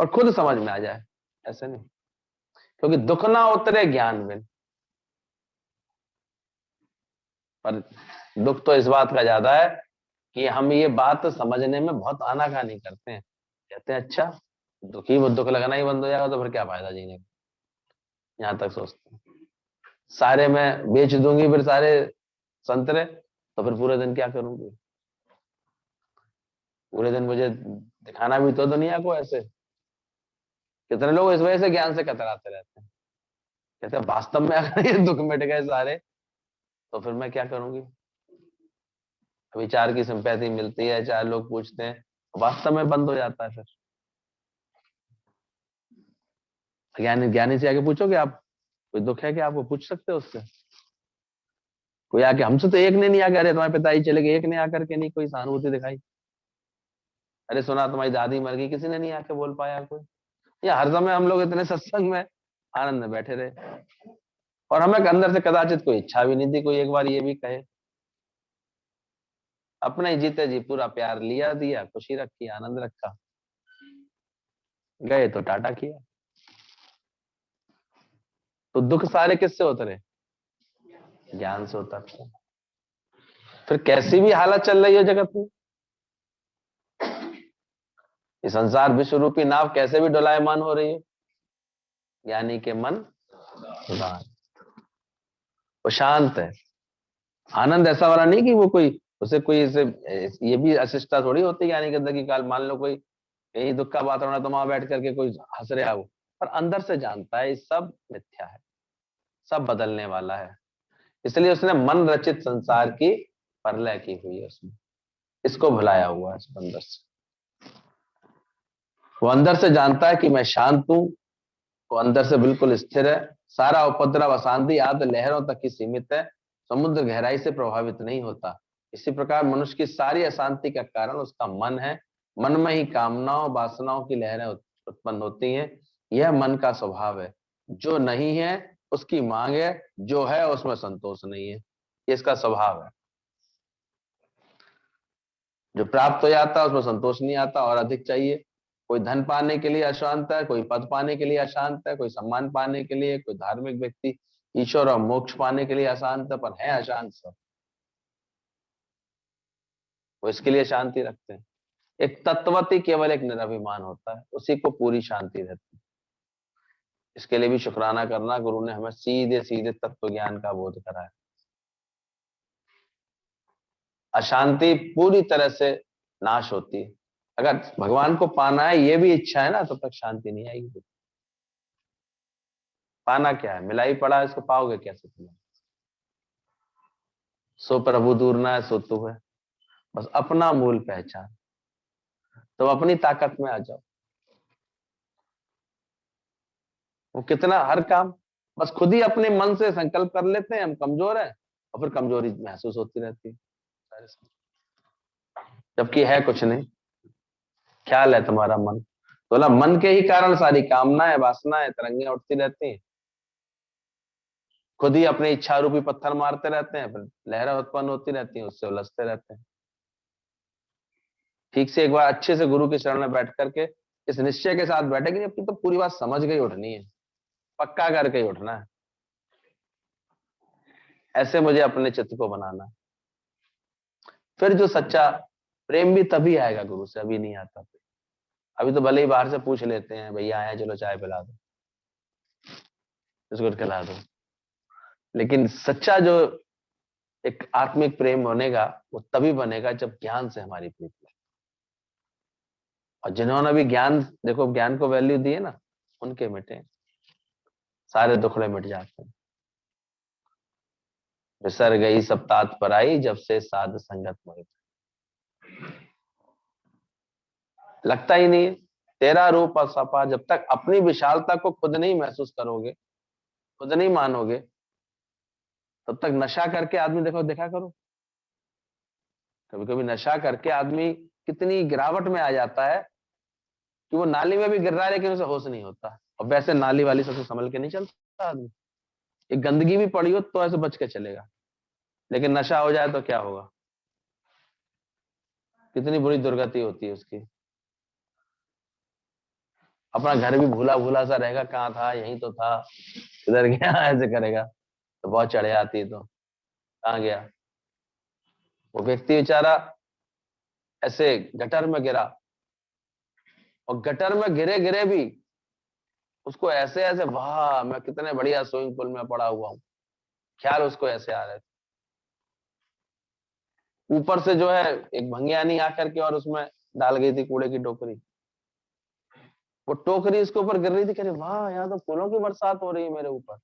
और खुद समझ में आ जाए। ऐसे नहीं, क्योंकि दुख ना उतरे ज्ञान बिन। पर दुख तो इस बात का ज्यादा है कि हम ये बात समझने में बहुत आनाकानी करते हैं, कहते हैं अच्छा दुखी, वो दुख लगना ही बंद हो जाएगा तो फिर क्या फायदा जीने का, यहां तक सोचते हैं। सारे मैं बेच दूंगी फिर सारे संतरे, तो फिर पूरे दिन क्या करूंगी? पूरे दिन मुझे दिखाना भी तो दुनिया को ऐसे। कितने लोग इस वजह से ज्ञान से कतराते रहते हैं, कहते हैं वास्तव में अगर ये दुख मिट गए सारे तो फिर मैं क्या करूंगी? अभी चार की सिंपैथी मिलती है, चार लोग पूछते हैं, वास्तव में बंद हो जाता है फिर। ज्ञानी ज्ञानी से आके पूछोगे आप, कोई दुख है कि आपको पूछ सकते हो उससे? कोई आके हमसे तो एक ने नहीं आके, अरे तुम्हारे पिताजी चले गए, एक ने आकर के नहीं कोई सहानुभूति दिखाई। अरे सुना तुम्हारी दादी मर गई, किसी ने नहीं आके बोल पाया कोई। या हर समय हम लोग इतने सत्संग में आनंद में बैठे रहे, और हमें अंदर से कदाचित कोई इच्छा भी नहीं थी कोई एक बार ये भी कहे। अपने ही जीते जी पूरा प्यार लिया दिया, खुशी रखी, आनंद रखा, गए तो टाटा किया। तो दुख सारे किससे उतरे? ज्ञान से उतरते। फिर कैसी भी हालत चल रही है जगत में, ये संसार विश्व रूपी नाव कैसे भी डोलायमान हो रही है, ज्ञानी के मन शांत, वो शांत है। आनंद ऐसा वाला नहीं कि वो कोई उसे कोई इसे, ये भी अशिष्टता थोड़ी होती है ज्ञानी के अंदर की, काल मान लो कोई यही दुख का वातावरण है तो वहां बैठ करके कोई हंस रहा हो, पर अंदर से जानता है ये सब मिथ्या है, सब बदलने वाला है। इसलिए उसने मन रचित संसार की प्रलय की हुई है उसमें, इसको भुलाया हुआ है इस अंदर से। वो अंदर से जानता है कि मैं शांत हूं, वो अंदर से बिल्कुल स्थिर है। सारा उपद्रव अशांति आदि लहरों तक ही सीमित है, समुद्र गहराई से प्रभावित नहीं होता। इसी प्रकार मनुष्य की सारी अशांति का कारण उसका मन है। मन में ही कामनाओं वासनाओं की लहरें उत्पन्न होती हैं। यह मन का स्वभाव है। जो नहीं है उसकी मांग है, जो है उसमें संतोष नहीं है, ये इसका स्वभाव है। जो प्राप्त हो जाता है उसमें संतोष नहीं आता, और अधिक चाहिए। कोई धन पाने के लिए अशांत है, कोई पद पाने के लिए अशांत है, कोई सम्मान पाने के लिए, कोई धार्मिक व्यक्ति ईश्वर और मोक्ष पाने के लिए अशांत है, पर है अशांत सब। वो इसके लिए शांति रखते हैं। एक तत्वती केवल एक निरभिमान होता है, उसी को पूरी शांति रहती है। इसके लिए भी शुक्राना करना, गुरु ने हमें सीधे सीधे तत्व ज्ञान का बोध कराया। अशांति पूरी तरह से नाश होती है। अगर भगवान को पाना है ये भी इच्छा है ना, तब तक शांति नहीं आएगी। पाना क्या है? मिला ही पड़ा है, इसको पाओगे कैसे तुम? सो प्रभु दूर ना है, सो तू है। बस अपना मूल पहचान, तो अपनी ताकत में आ जाओ। वो कितना हर काम, बस खुद ही अपने मन से संकल्प कर लेते हैं हम कमजोर हैं, और फिर कमजोरी महसूस होती रहती है, जबकि है कुछ नहीं। ख्याल है तुम्हारा मन, तो ना मन के ही कारण सारी कामनाएं वासनाएं तरंगे उठती रहती हैं। खुद ही अपने इच्छा रूपी पत्थर मारते रहते हैं, फिर लहरें उत्पन्न होती रहती हैं, उससे उलझते रहते हैं। ठीक से एक बार अच्छे से गुरु के शरण में बैठ करके इस निश्चय के साथ बैठे कि अपनी तो पूरी बात समझ गई, उठनी है, पक्का करके ही उठना है। ऐसे मुझे अपने चित्त को बनाना है। फिर जो सच्चा प्रेम भी तभी आएगा गुरु से, अभी नहीं आता। अभी तो भले ही बाहर से पूछ लेते हैं, भैया आए चलो चाय पिला दो, बिस्कुट खिला दो, लेकिन सच्चा जो एक आत्मिक प्रेम बनेगा वो तभी बनेगा जब ज्ञान से हमारी प्रीति है। और जिन्होंने भी ज्ञान, देखो ज्ञान को वैल्यू दी है ना, उनके मिटे सारे दुखड़े मिट जाते हैं। बिसर गई सब तात पराई, जब से साध संगत मोहि। लगता ही नहीं। तेरा रूप असपा, जब तक अपनी विशालता को खुद नहीं महसूस करोगे, खुद नहीं मानोगे, तब तक नशा करके आदमी, देखो देखा करो, कभी कभी नशा करके आदमी कितनी गिरावट में आ जाता है कि वो नाली में भी गिर रहा है लेकिन उसे होश नहीं होता। और वैसे नाली वाली सबसे संभल के नहीं चलता आदमी। एक गंदगी भी पड़ी हो तो ऐसे बच के चलेगा, लेकिन नशा हो जाए तो क्या होगा, कितनी बुरी दुर्गति होती है उसकी। अपना घर भी भूला भूला सा रहेगा, कहाँ था, यहीं तो था, इधर गया, ऐसे करेगा। तो बहुत चढ़े आती है, तो कहाँ गया वो व्यक्ति बेचारा, ऐसे गटर में गिरा, और गटर में गिरे गिरे भी उसको ऐसे ऐसे, वाह मैं कितने बढ़िया स्विमिंग पूल में पड़ा हुआ हूँ, ख्याल उसको ऐसे आ रहे थे। ऊपर से जो है एक भंगियानी आकर के और उसमें डाल गई थी कूड़े की टोकरी। वो टोकरी इसके ऊपर गिर रही थी, कह रही वाह यहाँ तो फूलों की बरसात हो रही है मेरे ऊपर।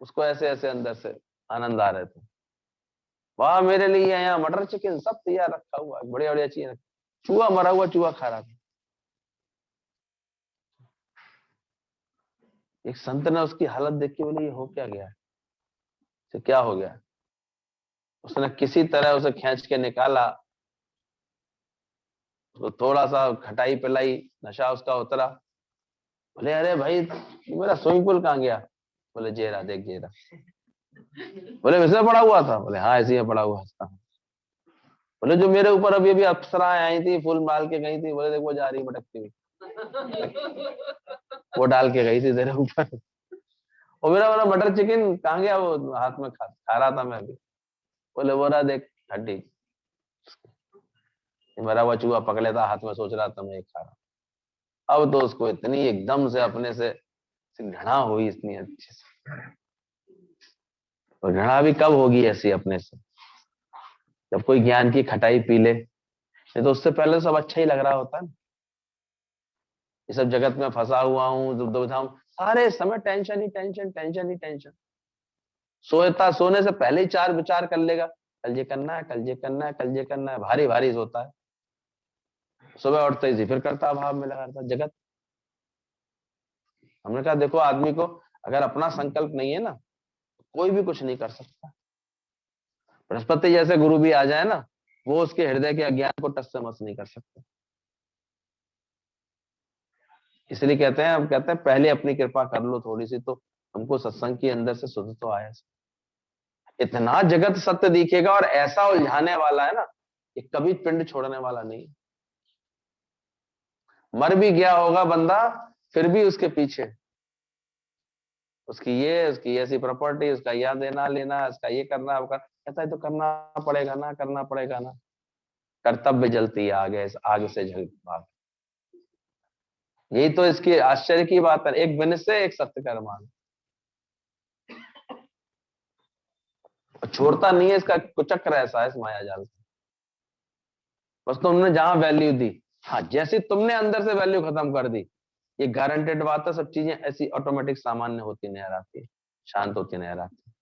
उसको ऐसे ऐसे अंदर से आनंद आ रहे थे। वाह मेरे लिए यहाँ मटर चिकन सब तैयार रखा हुआ है, बढ़िया बढ़िया चीज। चूहा, मरा हुआ चूहा खा रहा था। एक संत ने उसकी हालत देख के बोले ये हो क्या गया, तो क्या हो गया। उसने किसी तरह उसे खींच के निकाला, उसको थोड़ा सा खटाई पिलाई, नशा उसका उतरा। बोले अरे भाई मेरा स्विमिंग पूल कहाँ गया। बोले जेरा, देख जेरा। बोले वैसे पड़ा हुआ था। बोले हाँ ऐसे ही पड़ा हुआ था। बोले जो मेरे ऊपर अभी अभी अप्सराएं आई थी, फूल डाल के गई थी, बोले देख वो जा रही भटकती हुई, वो डाल के गई थी तेरे ऊपर। और मेरा वाला बटर चिकन कहाँ गया, वो हाथ में खा रहा था मैं अभी। बोले वो रहा देख हड्डी, मरा हुआ चूहा पकड़ लेता हाथ में, सोच रहा था मैं खा रहा। अब तो उसको इतनी एकदम से अपने से घृणा हुई, इतनी अच्छी से। और घृणा भी कब होगी ऐसी अपने से, जब कोई ज्ञान की खटाई पी ले। नहीं तो उससे पहले सब अच्छा ही लग रहा होता है। ये सब जगत में फंसा हुआ हूँ, दुविधा हूं, सारे समय टेंशन ही टेंशन, टेंशन ही टेंशन। सोने से पहले ही चार विचार कर लेगा, कल ये करना है, कल ये करना है, कल ये करना है, भारी भारी सोता है। सुबह उठते ही फिर करता भाव में लगा रहता जगत। हमने कहा देखो आदमी को अगर अपना संकल्प नहीं है ना, कोई भी कुछ नहीं कर सकता। बृहस्पति जैसे गुरु भी आ जाए ना, वो उसके हृदय के अज्ञान को टस से मस नहीं कर सकते। इसलिए कहते हैं, हम कहते हैं पहले अपनी कृपा कर लो थोड़ी सी, तो हमको सत्संग के अंदर से शुद्ध तो आया। इतना जगत सत्य दिखेगा और ऐसा उलझाने वाला है ना, कि कभी पिंड छोड़ने वाला नहीं। मर भी गया होगा बंदा, फिर भी उसके पीछे उसकी ऐसी प्रॉपर्टी, उसका यह देना लेना, इसका ये करना, वो कहता है तो करना पड़ेगा ना, करना पड़ेगा ना। कर्तव्य जलती है आगे, आगे से जल भाग। यही तो इसकी आश्चर्य की बात है, एक विनिश्चय एक सत्य कर्मान। छोड़ता नहीं है, इसका कुचक्र ऐसा है इस माया जाल का। बस तुमने जहां वैल्यू दी, हाँ जैसे तुमने अंदर से वैल्यू खत्म कर दी, ये गारंटेड बात है, सब चीजें ऐसी ऑटोमेटिक सामान्य होती नजर आती है, शांत होती नजर आती है।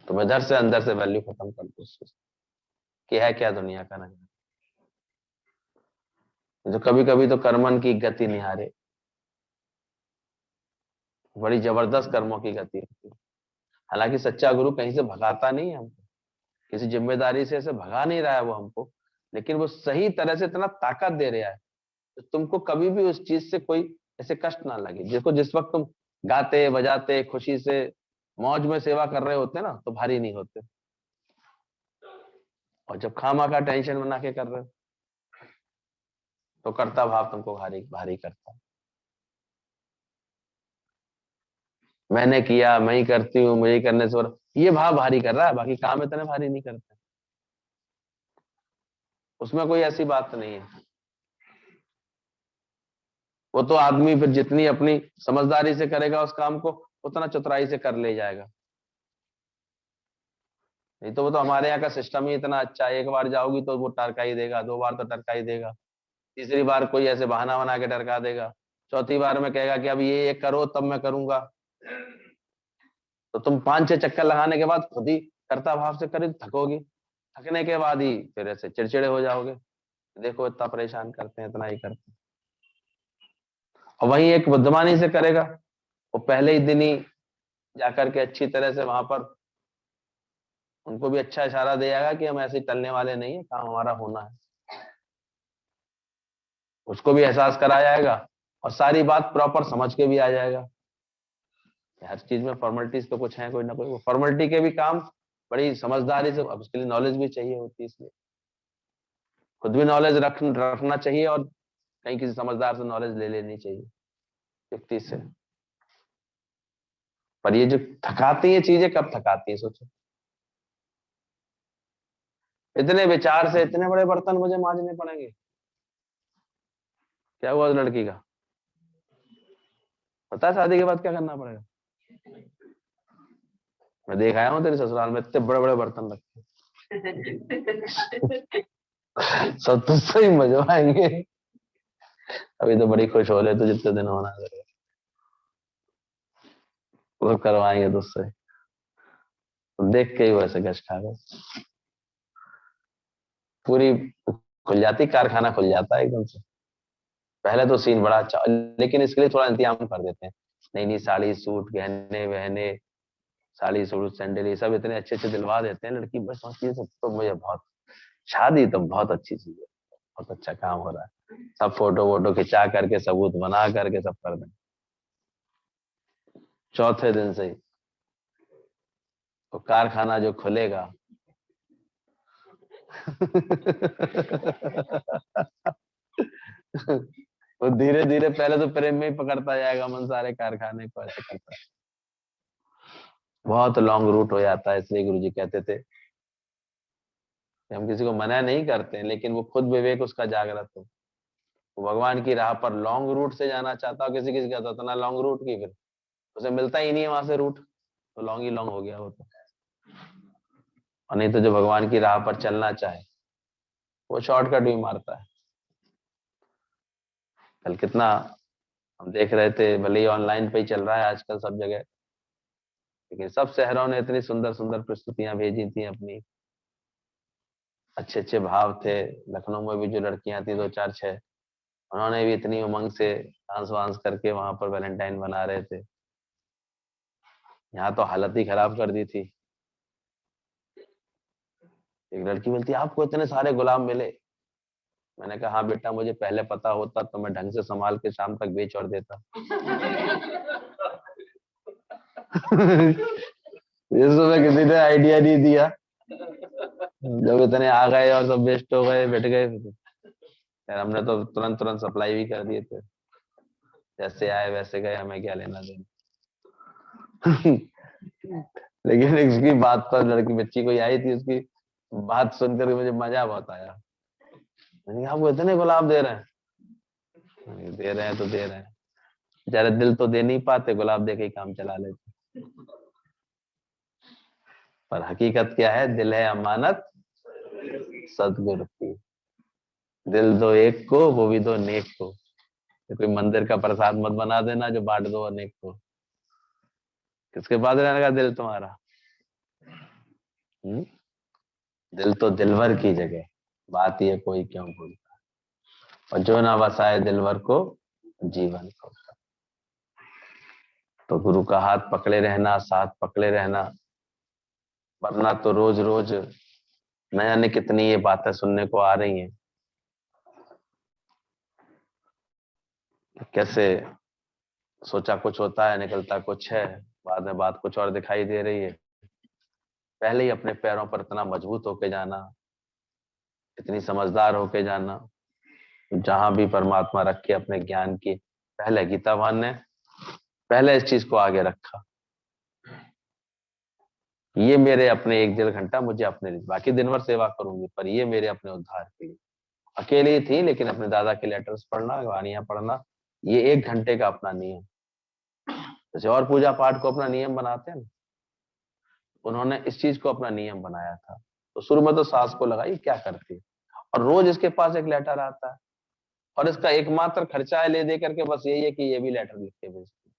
तुम इधर से अंदर से वैल्यू खत्म कर दो कि है क्या दुनिया का नहीं। जो कभी कभी तो कर्मन की गति निहारे, बड़ी जबरदस्त कर्मों की गति होती है। हालांकि सच्चा गुरु कहीं से भगाता नहीं है हमको, किसी जिम्मेदारी से ऐसे भगा नहीं रहा है वो हमको, लेकिन वो सही तरह से इतना ताकत दे रहा है तो तुमको कभी भी उस चीज से कोई ऐसे कष्ट ना लगे। जिसको जिस वक्त तुम गाते बजाते खुशी से मौज में सेवा कर रहे होते ना, तो भारी नहीं होते। और जब खामा का टेंशन बना के कर रहे हो, तो कर्ता भाव तुमको भारी भारी करता है। मैंने किया, मैं ही करती हूँ, मुझे ही करने से, और ये भाव भारी कर रहा है, बाकी काम इतने भारी नहीं करते। उसमें कोई ऐसी बात नहीं है। वो तो आदमी फिर जितनी अपनी समझदारी से करेगा उस काम को, उतना चतुराई से कर ले जाएगा। नहीं तो वो तो हमारे यहाँ का सिस्टम ही इतना अच्छा है, एक बार जाओगी तो वो टरका ही देगा, दो बार तो टरका ही देगा, तीसरी बार कोई ऐसे बहाना बना के टरका देगा, चौथी बार में कहेगा कि अब ये करो तब मैं करूंगा। तो तुम 5-6 चक्कर लगाने के बाद खुद ही कर्ता भाव से करी तो थकोगी। थकने के बाद ही फिर ऐसे चिड़चिड़े हो जाओगे, देखो इतना परेशान करते हैं, इतना ही करते हैं। और वहीं एक बुद्धिमानी से करेगा, वो पहले ही दिन ही जाकर के अच्छी तरह से वहां पर उनको भी अच्छा इशारा दे जाएगा कि हम ऐसे ही टलने वाले नहीं है, काम हमारा होना है। उसको भी एहसास कराया जाएगा और सारी बात प्रॉपर समझ के भी आ जाएगा। हर चीज में फॉर्मेलिटीज तो कुछ है कोई ना कोई, वो फॉर्मेलिटी के भी काम बड़ी समझदारी से, अब उसके लिए नॉलेज भी चाहिए होती है, इसलिए खुद भी नॉलेज रखना चाहिए और कहीं किसी समझदार से नॉलेज ले लेनी चाहिए व्यक्ति से। पर ये जो थकाती है चीजें, कब थकाती है सोचो। इतने विचार से इतने बड़े बर्तन मुझे मांजने पड़ेंगे, क्या हुआ उस लड़की का, पता है शादी के बाद क्या करना पड़ेगा। मैं देख आया हूँ तेरे ससुराल में इतने बड़े बड़े बर्तन रखे सब तुझसे ही मजवाएंगे। अभी तो बड़ी खुश हो रहे तो जितने दिन होना है वो करवाएंगे तुझसे, तो देख के ही वैसे गश खा गए। पूरी खुल जाती, कारखाना खुल जाता है एकदम से। पहले तो सीन बड़ा अच्छा, लेकिन इसके लिए थोड़ा इंतजाम कर देते हैं, नई नई साड़ी सूट गहने वहने, साड़ी सूट सैंडल ये सब इतने अच्छे अच्छे दिलवा देते हैं लड़की, बस ये सब तो मुझे बहुत, शादी तो बहुत अच्छी चीज है, बहुत अच्छा काम हो रहा है। सब फोटो वोटो खिंचा करके सबूत बना करके सब कर दें, चौथे दिन से ही तो कारखाना जो खुलेगा वो धीरे धीरे पहले तो प्रेम में ही पकड़ता जाएगा मन, सारे कारखाने को ऐसे करता है। बहुत लॉन्ग रूट हो जाता है, इसलिए गुरुजी कहते थे कि हम किसी को मना नहीं करते हैं, लेकिन वो खुद विवेक उसका जागृत हो, वो भगवान की राह पर लॉन्ग रूट से जाना चाहता हो, किसी किसी का तो इतना लॉन्ग रूट की फिर उसे मिलता ही नहीं है वहां से रूट, तो लॉन्ग ही लॉन्ग हो गया वो तो। और नहीं तो जो भगवान की राह पर चलना चाहे वो शॉर्टकट भी मारता है। कल कितना हम देख रहे थे, भले ही ऑनलाइन पे ही चल रहा है आजकल सब जगह, लेकिन सब शहरों ने इतनी सुंदर सुंदर प्रस्तुतियां भेजी थी अपनी, अच्छे अच्छे भाव थे। लखनऊ में भी जो लड़कियां थी दो चार छह, उन्होंने भी इतनी उमंग से डांस वांस करके वहां पर वैलेंटाइन बना रहे थे। यहाँ तो हालत ही खराब कर दी थी। एक लड़की बोलती आपको इतने सारे गुलाम मिले, मैंने कहा हाँ बेटा, मुझे पहले पता होता तो मैं ढंग से संभाल के शाम तक बेच और देता। ये सुबह किसी ने आइडिया नहीं दिया, जब इतने आ गए और सब वेस्ट हो गए बैठ गए, यार हमने तो तुरंत तुरंत सप्लाई भी कर दिए थे, जैसे आए वैसे गए, हमें क्या लेना देना। लेकिन इसकी बात पर लड़की बच्ची कोई आई थी, उसकी बात सुनकर मुझे मजा बहुत आया। मैंने कहा आपको इतने गुलाब दे रहे हैं, दे रहे हैं तो दे रहे हैं, बेचारे दिल तो दे नहीं पाते, गुलाब दे के ही काम चला लेते। पर हकीकत क्या है, दिल है अमानत सदगुरु की, दिल दो एक को, वो भी दो नेक को। तो कोई मंदिर का प्रसाद मत बना देना जो बांट दो अनेक को। किसके पास रहने का दिल तुम्हारा? हुँ? दिल तो दिलवर की जगह, बात ये कोई क्यों भूलता, और जो ना बसाए दिलवर को जीवन को। तो गुरु का हाथ पकड़े रहना, साथ पकड़े रहना, वरना तो रोज रोज न जाने कितनी ये बातें सुनने को आ रही हैं। कैसे सोचा कुछ होता है, निकलता कुछ है, बाद में बात कुछ और दिखाई दे रही है। पहले ही अपने पैरों पर इतना मजबूत होके जाना, इतनी समझदार होके जाना, जहां भी परमात्मा रखे अपने ज्ञान की, पहले गीता भान ने पहले इस चीज को आगे रखा, ये मेरे अपने एक डेढ़ घंटा मुझे अपने लिए, बाकी दिन भर सेवा करूंगी पर ये मेरे अपने उद्धार के लिए। अकेली थी लेकिन अपने दादा के लेटर्स पढ़ना, वाणियां पढ़ना, ये एक घंटे का अपना नियम, जैसे और पूजा पाठ को अपना नियम बनाते हैं ना, उन्होंने इस चीज को अपना नियम बनाया था। तो शुरू में तो सास को लगा ये क्या करती है, और रोज इसके पास एक लेटर आता है और इसका एकमात्र खर्चा है ले दे करके, बस यही है कि ये भी लेटर लिख के भेजती।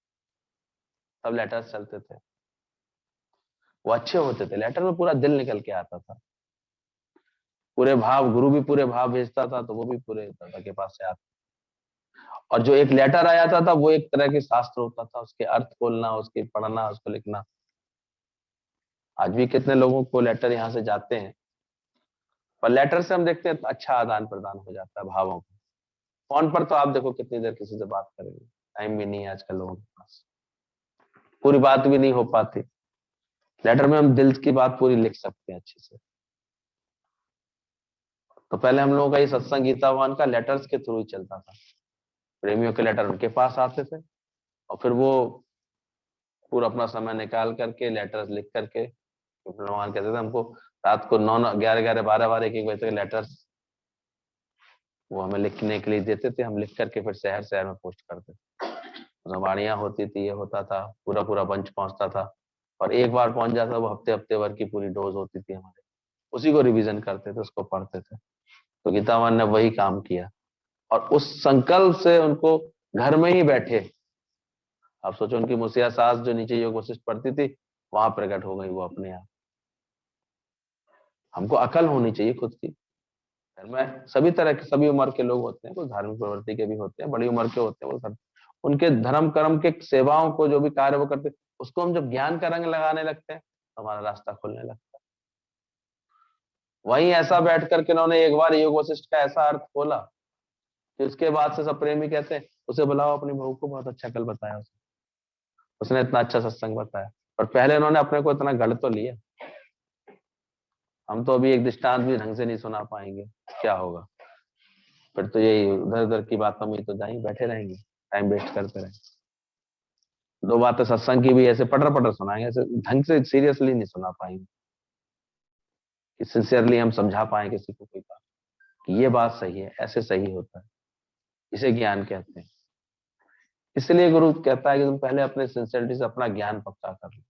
सब लेटर्स चलते थे, वो अच्छे होते थे, लेटर में पूरा दिल निकल के आता था। पूरे भाव, गुरु भी पूरे भाव भेजता था तो वो भी पूरे दादा के पास से आते। और जो एक लेटर आया था वो एक तरह के शास्त्र होता था, उसके अर्थ खोलना, उसके पढ़ना, उसको लिखना। आज भी कितने लोगों को लेटर यहाँ से जाते हैं, पर लेटर से हम देखते हैं अच्छा आदान प्रदान हो जाता है भावों का। फोन पर तो आप देखो कितनी देर किसी से बात करेंगे, टाइम भी नहीं है आजकल लोगों के पास, पूरी बात भी नहीं हो पाती। लेटर में हम दिल की बात पूरी लिख सकते हैं अच्छे से। तो पहले हम लोगों का ये सत्संग गीता भगवान का लेटर्स के थ्रू ही चलता था। प्रेमियों के लेटर उनके पास आते थे और फिर वो पूरा अपना समय निकाल करके लेटर्स लिख करके, भगवान कहते थे हमको रात को 9 11 11 12 12 1 1 बजे तक लेटर्स वो हमें लिखने के लिए देते थे। हम लिख करके फिर शहर शहर में पोस्ट करते थे। रवाड़ियां होती थी, ये होता था, पूरा पूरा बंच पहुंचता था। और एक बार पहुंच जाता वो हफ्ते हफ्ते भर की पूरी डोज होती थी हमारे, उसी को रिवीजन करते थे, उसको पढ़ते थे। तो गीतावान ने वही काम किया और उस संकल्प से उनको घर में ही बैठे, आप सोचो उनकी मुसिया सास जो नीचे योग वशिष्ठ पढ़ती थी वहां प्रकट हो गई वो अपने आप। हमको अकल होनी चाहिए खुद की। घर में सभी तरह के, सभी उम्र के लोग होते हैं, कुछ धार्मिक प्रवृत्ति के भी होते हैं, बड़ी उम्र के होते हैं, वो करते, उनके धर्म कर्म के सेवाओं को जो भी कार्य वो करते, उसको हम जब ज्ञान का रंग लगाने लगते हैं तो हमारा रास्ता खुलने लगता है। वहीं ऐसा बैठ करके उन्होंने एक बार योग वशिष्ठ का ऐसा अर्थ खोला कि उसके बाद से सब प्रेमी कहते हैं उसे बुलाओ, अपनी बहू को बहुत अच्छा कल बताया उसने इतना अच्छा सत्संग बताया। और पहले उन्होंने अपने को इतना गढ़ तो लिया। हम तो अभी एक दृष्टांत भी ढंग से नहीं सुना पाएंगे, क्या होगा फिर तो यही उधर उधर की बातों में तो जाएंगे, बैठे रहेंगे, टाइम वेस्ट करते रहेंगे। दो बातें सत्संग की भी ऐसे पटर पटर सुनाएंगे, ऐसे ढंग से सीरियसली नहीं सुना पाएंगे कि सिंसियरली हम समझा पाए किसी को कोई बात कि ये बात सही है, ऐसे सही होता है, इसे ज्ञान कहते हैं। इसलिए गुरु कहता है कि तुम पहले अपने सिंसियरिटी से अपना ज्ञान पक्का कर लो,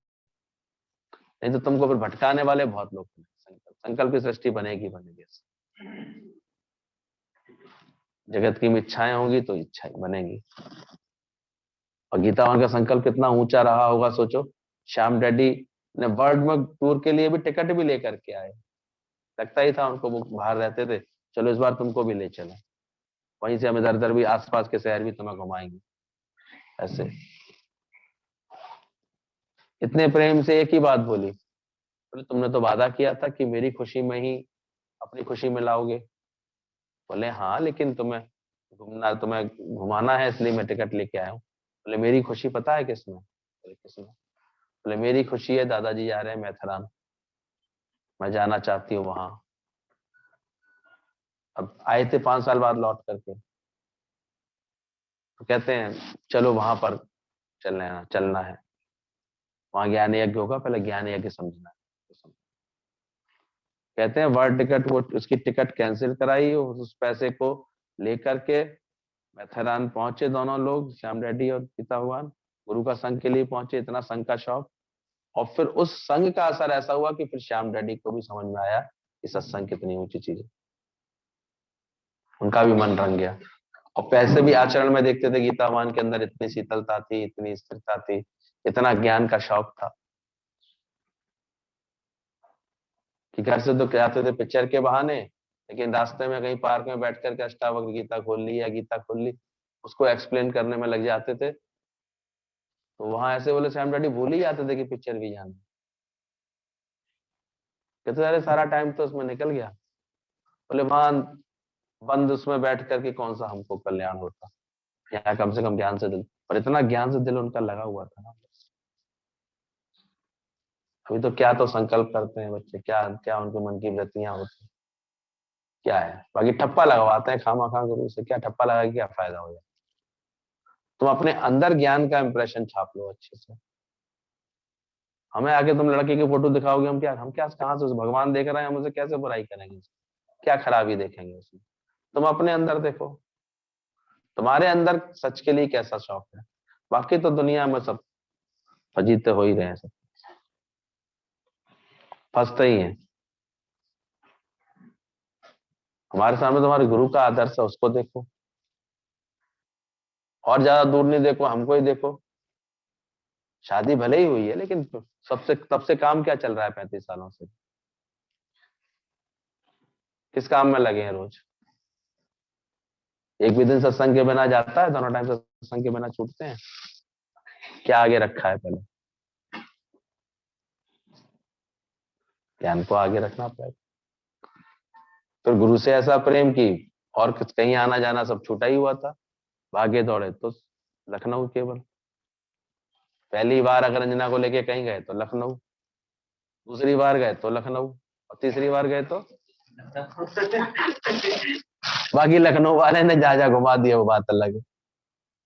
नहीं तो तुमको फिर भटकाने वाले बहुत लोग हैं। संकल्प की सृष्टि बनेगी बनेगी, जगत की इच्छाएं होंगी तो इच्छाएं बनेगी। और गीतावान का संकल्प कितना ऊंचा रहा होगा सोचो। श्याम डैडी ने वर्ल्ड में टूर के लिए भी टिकट भी लेकर के आए, लगता ही था उनको, वो बाहर रहते थे, चलो इस बार तुमको भी ले चले, वहीं से हम इधर उधर भी आसपास के शहर भी तुम्हें घुमाएंगे। ऐसे इतने प्रेम से एक ही बात बोली, बोले तुमने तो वादा किया था कि मेरी खुशी में ही अपनी खुशी में लाओगे। बोले हाँ, लेकिन तुम्हें घुमाना है इसलिए मैं टिकट लेके आया हूँ। बोले मेरी खुशी पता है किसमें? बोले किसमें? बोले मेरी खुशी है दादाजी जा रहे हैं मैथुरान, मैं जाना चाहती हूँ वहां। अब आए थे 5 साल बाद लौट करके, तो कहते हैं चलो वहां पर चलना है, वहां ज्ञान यज्ञ होगा, पहले ज्ञान यज्ञ समझना है। कहते हैं वर्ल्ड टिकट, वो उसकी टिकट कैंसिल कराई, उस पैसे को लेकर के मैथेरान पहुंचे दोनों लोग, श्याम रेड्डी और गीता भगवान, गुरु का संघ के लिए पहुंचे, इतना संघ का शौक। और फिर उस संघ का असर ऐसा हुआ कि फिर श्याम रेड्डी को भी समझ में आया कि सत्संग कितनी ऊंची चीज है, उनका भी मन रंग गया। और पैसे भी आचरण में देखते थे, गीता भगवान के अंदर इतनी शीतलता थी, इतनी स्थिरता थी, इतना ज्ञान का शौक था कि घर से तो जाते थे पिक्चर के बहाने, लेकिन रास्ते में कहीं पार्क में बैठ करके अष्टावक्र गीता खोल ली या गीता खोल ली, उसको एक्सप्लेन करने में लग जाते थे। तो वहां ऐसे बोले श्याम डैडी भूल ही जाते थे कि पिक्चर भी जाना, कहते अरे सारा टाइम तो उसमें निकल गया। बोले वहां बंद उसमें बैठ करके कौन सा हमको कल्याण होता, यहाँ कम से कम ज्ञान से दिल, और इतना ज्ञान से दिल उनका लगा हुआ था ना। अभी तो क्या तो संकल्प करते हैं बच्चे, क्या क्या उनके मन की वृत्तियां होती हैं, क्या है, बाकी ठप्पा लगवाते हैं खामा खा गुरु से, क्या ठप्पा लगा के क्या फायदा हो जाए। तुम अपने अंदर ज्ञान का इंप्रेशन छाप लो अच्छे से। हमें आगे तुम लड़के की फोटो दिखाओगे, हम क्या कहाँ से भगवान देख रहे हैं, हम उसे कैसे बुराई करेंगे, क्या खराबी देखेंगे उसमें? तुम अपने अंदर देखो, तुम्हारे अंदर सच के लिए कैसा शौक है। बाकी तो दुनिया में सब फजीते हो ही रहे हैं, सब फंसते ही हैं। हमारे सामने तुम्हारे गुरु का आदर्श है, उसको देखो, और ज्यादा दूर नहीं देखो, हमको ही देखो। शादी भले ही हुई है, लेकिन सबसे तब से काम क्या चल रहा है 35 सालों से? किस काम में लगे हैं रोज? एक भी दिन सत्संग के बिना जाता है? दोनों टाइम सत्संग के बिना छूटते हैं? क्या आगे रखा है? पहले ज्ञान को आगे रखना पड़ेगा। फिर गुरु से ऐसा प्रेम की और कहीं आना जाना सब छूटा ही हुआ था, भागे दौड़े तो लखनऊ केवल। पहली बार अगर अंजना को लेके कहीं गए तो लखनऊ, दूसरी बार गए तो लखनऊ, और तीसरी बार गए तो बाकी लखनऊ वाले ने जा जा घुमा दिया, वो बात अलग है।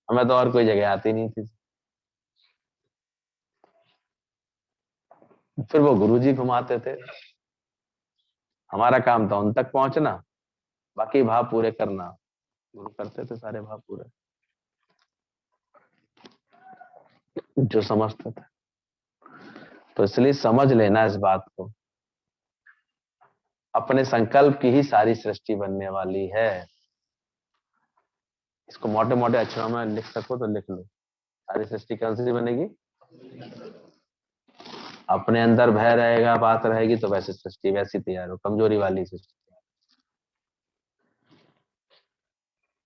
हमें तो और कोई जगह आती नहीं थी। फिर वो गुरुजी घुमाते थे, हमारा काम था उन तक पहुंचना, बाकी भाव पूरे करना। गुरु करते थे सारे भाव पूरे, जो समझते थे। तो इसलिए समझ लेना इस बात को, अपने संकल्प की ही सारी सृष्टि बनने वाली है। इसको मोटे मोटे अक्षरों में लिख सको तो लिख लो। सारी सृष्टि कौन सी बनेगी? अपने अंदर भय रहेगा, बात रहेगी, तो वैसी सृष्टि वैसी तैयार हो, कमजोरी वाली सृष्टि।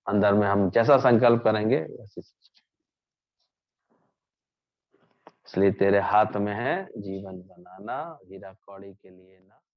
अंदर में हम जैसा संकल्प करेंगे वैसी सृष्टि। इसलिए तेरे हाथ में है जीवन बनाना, हीरा कौड़ी के लिए ना।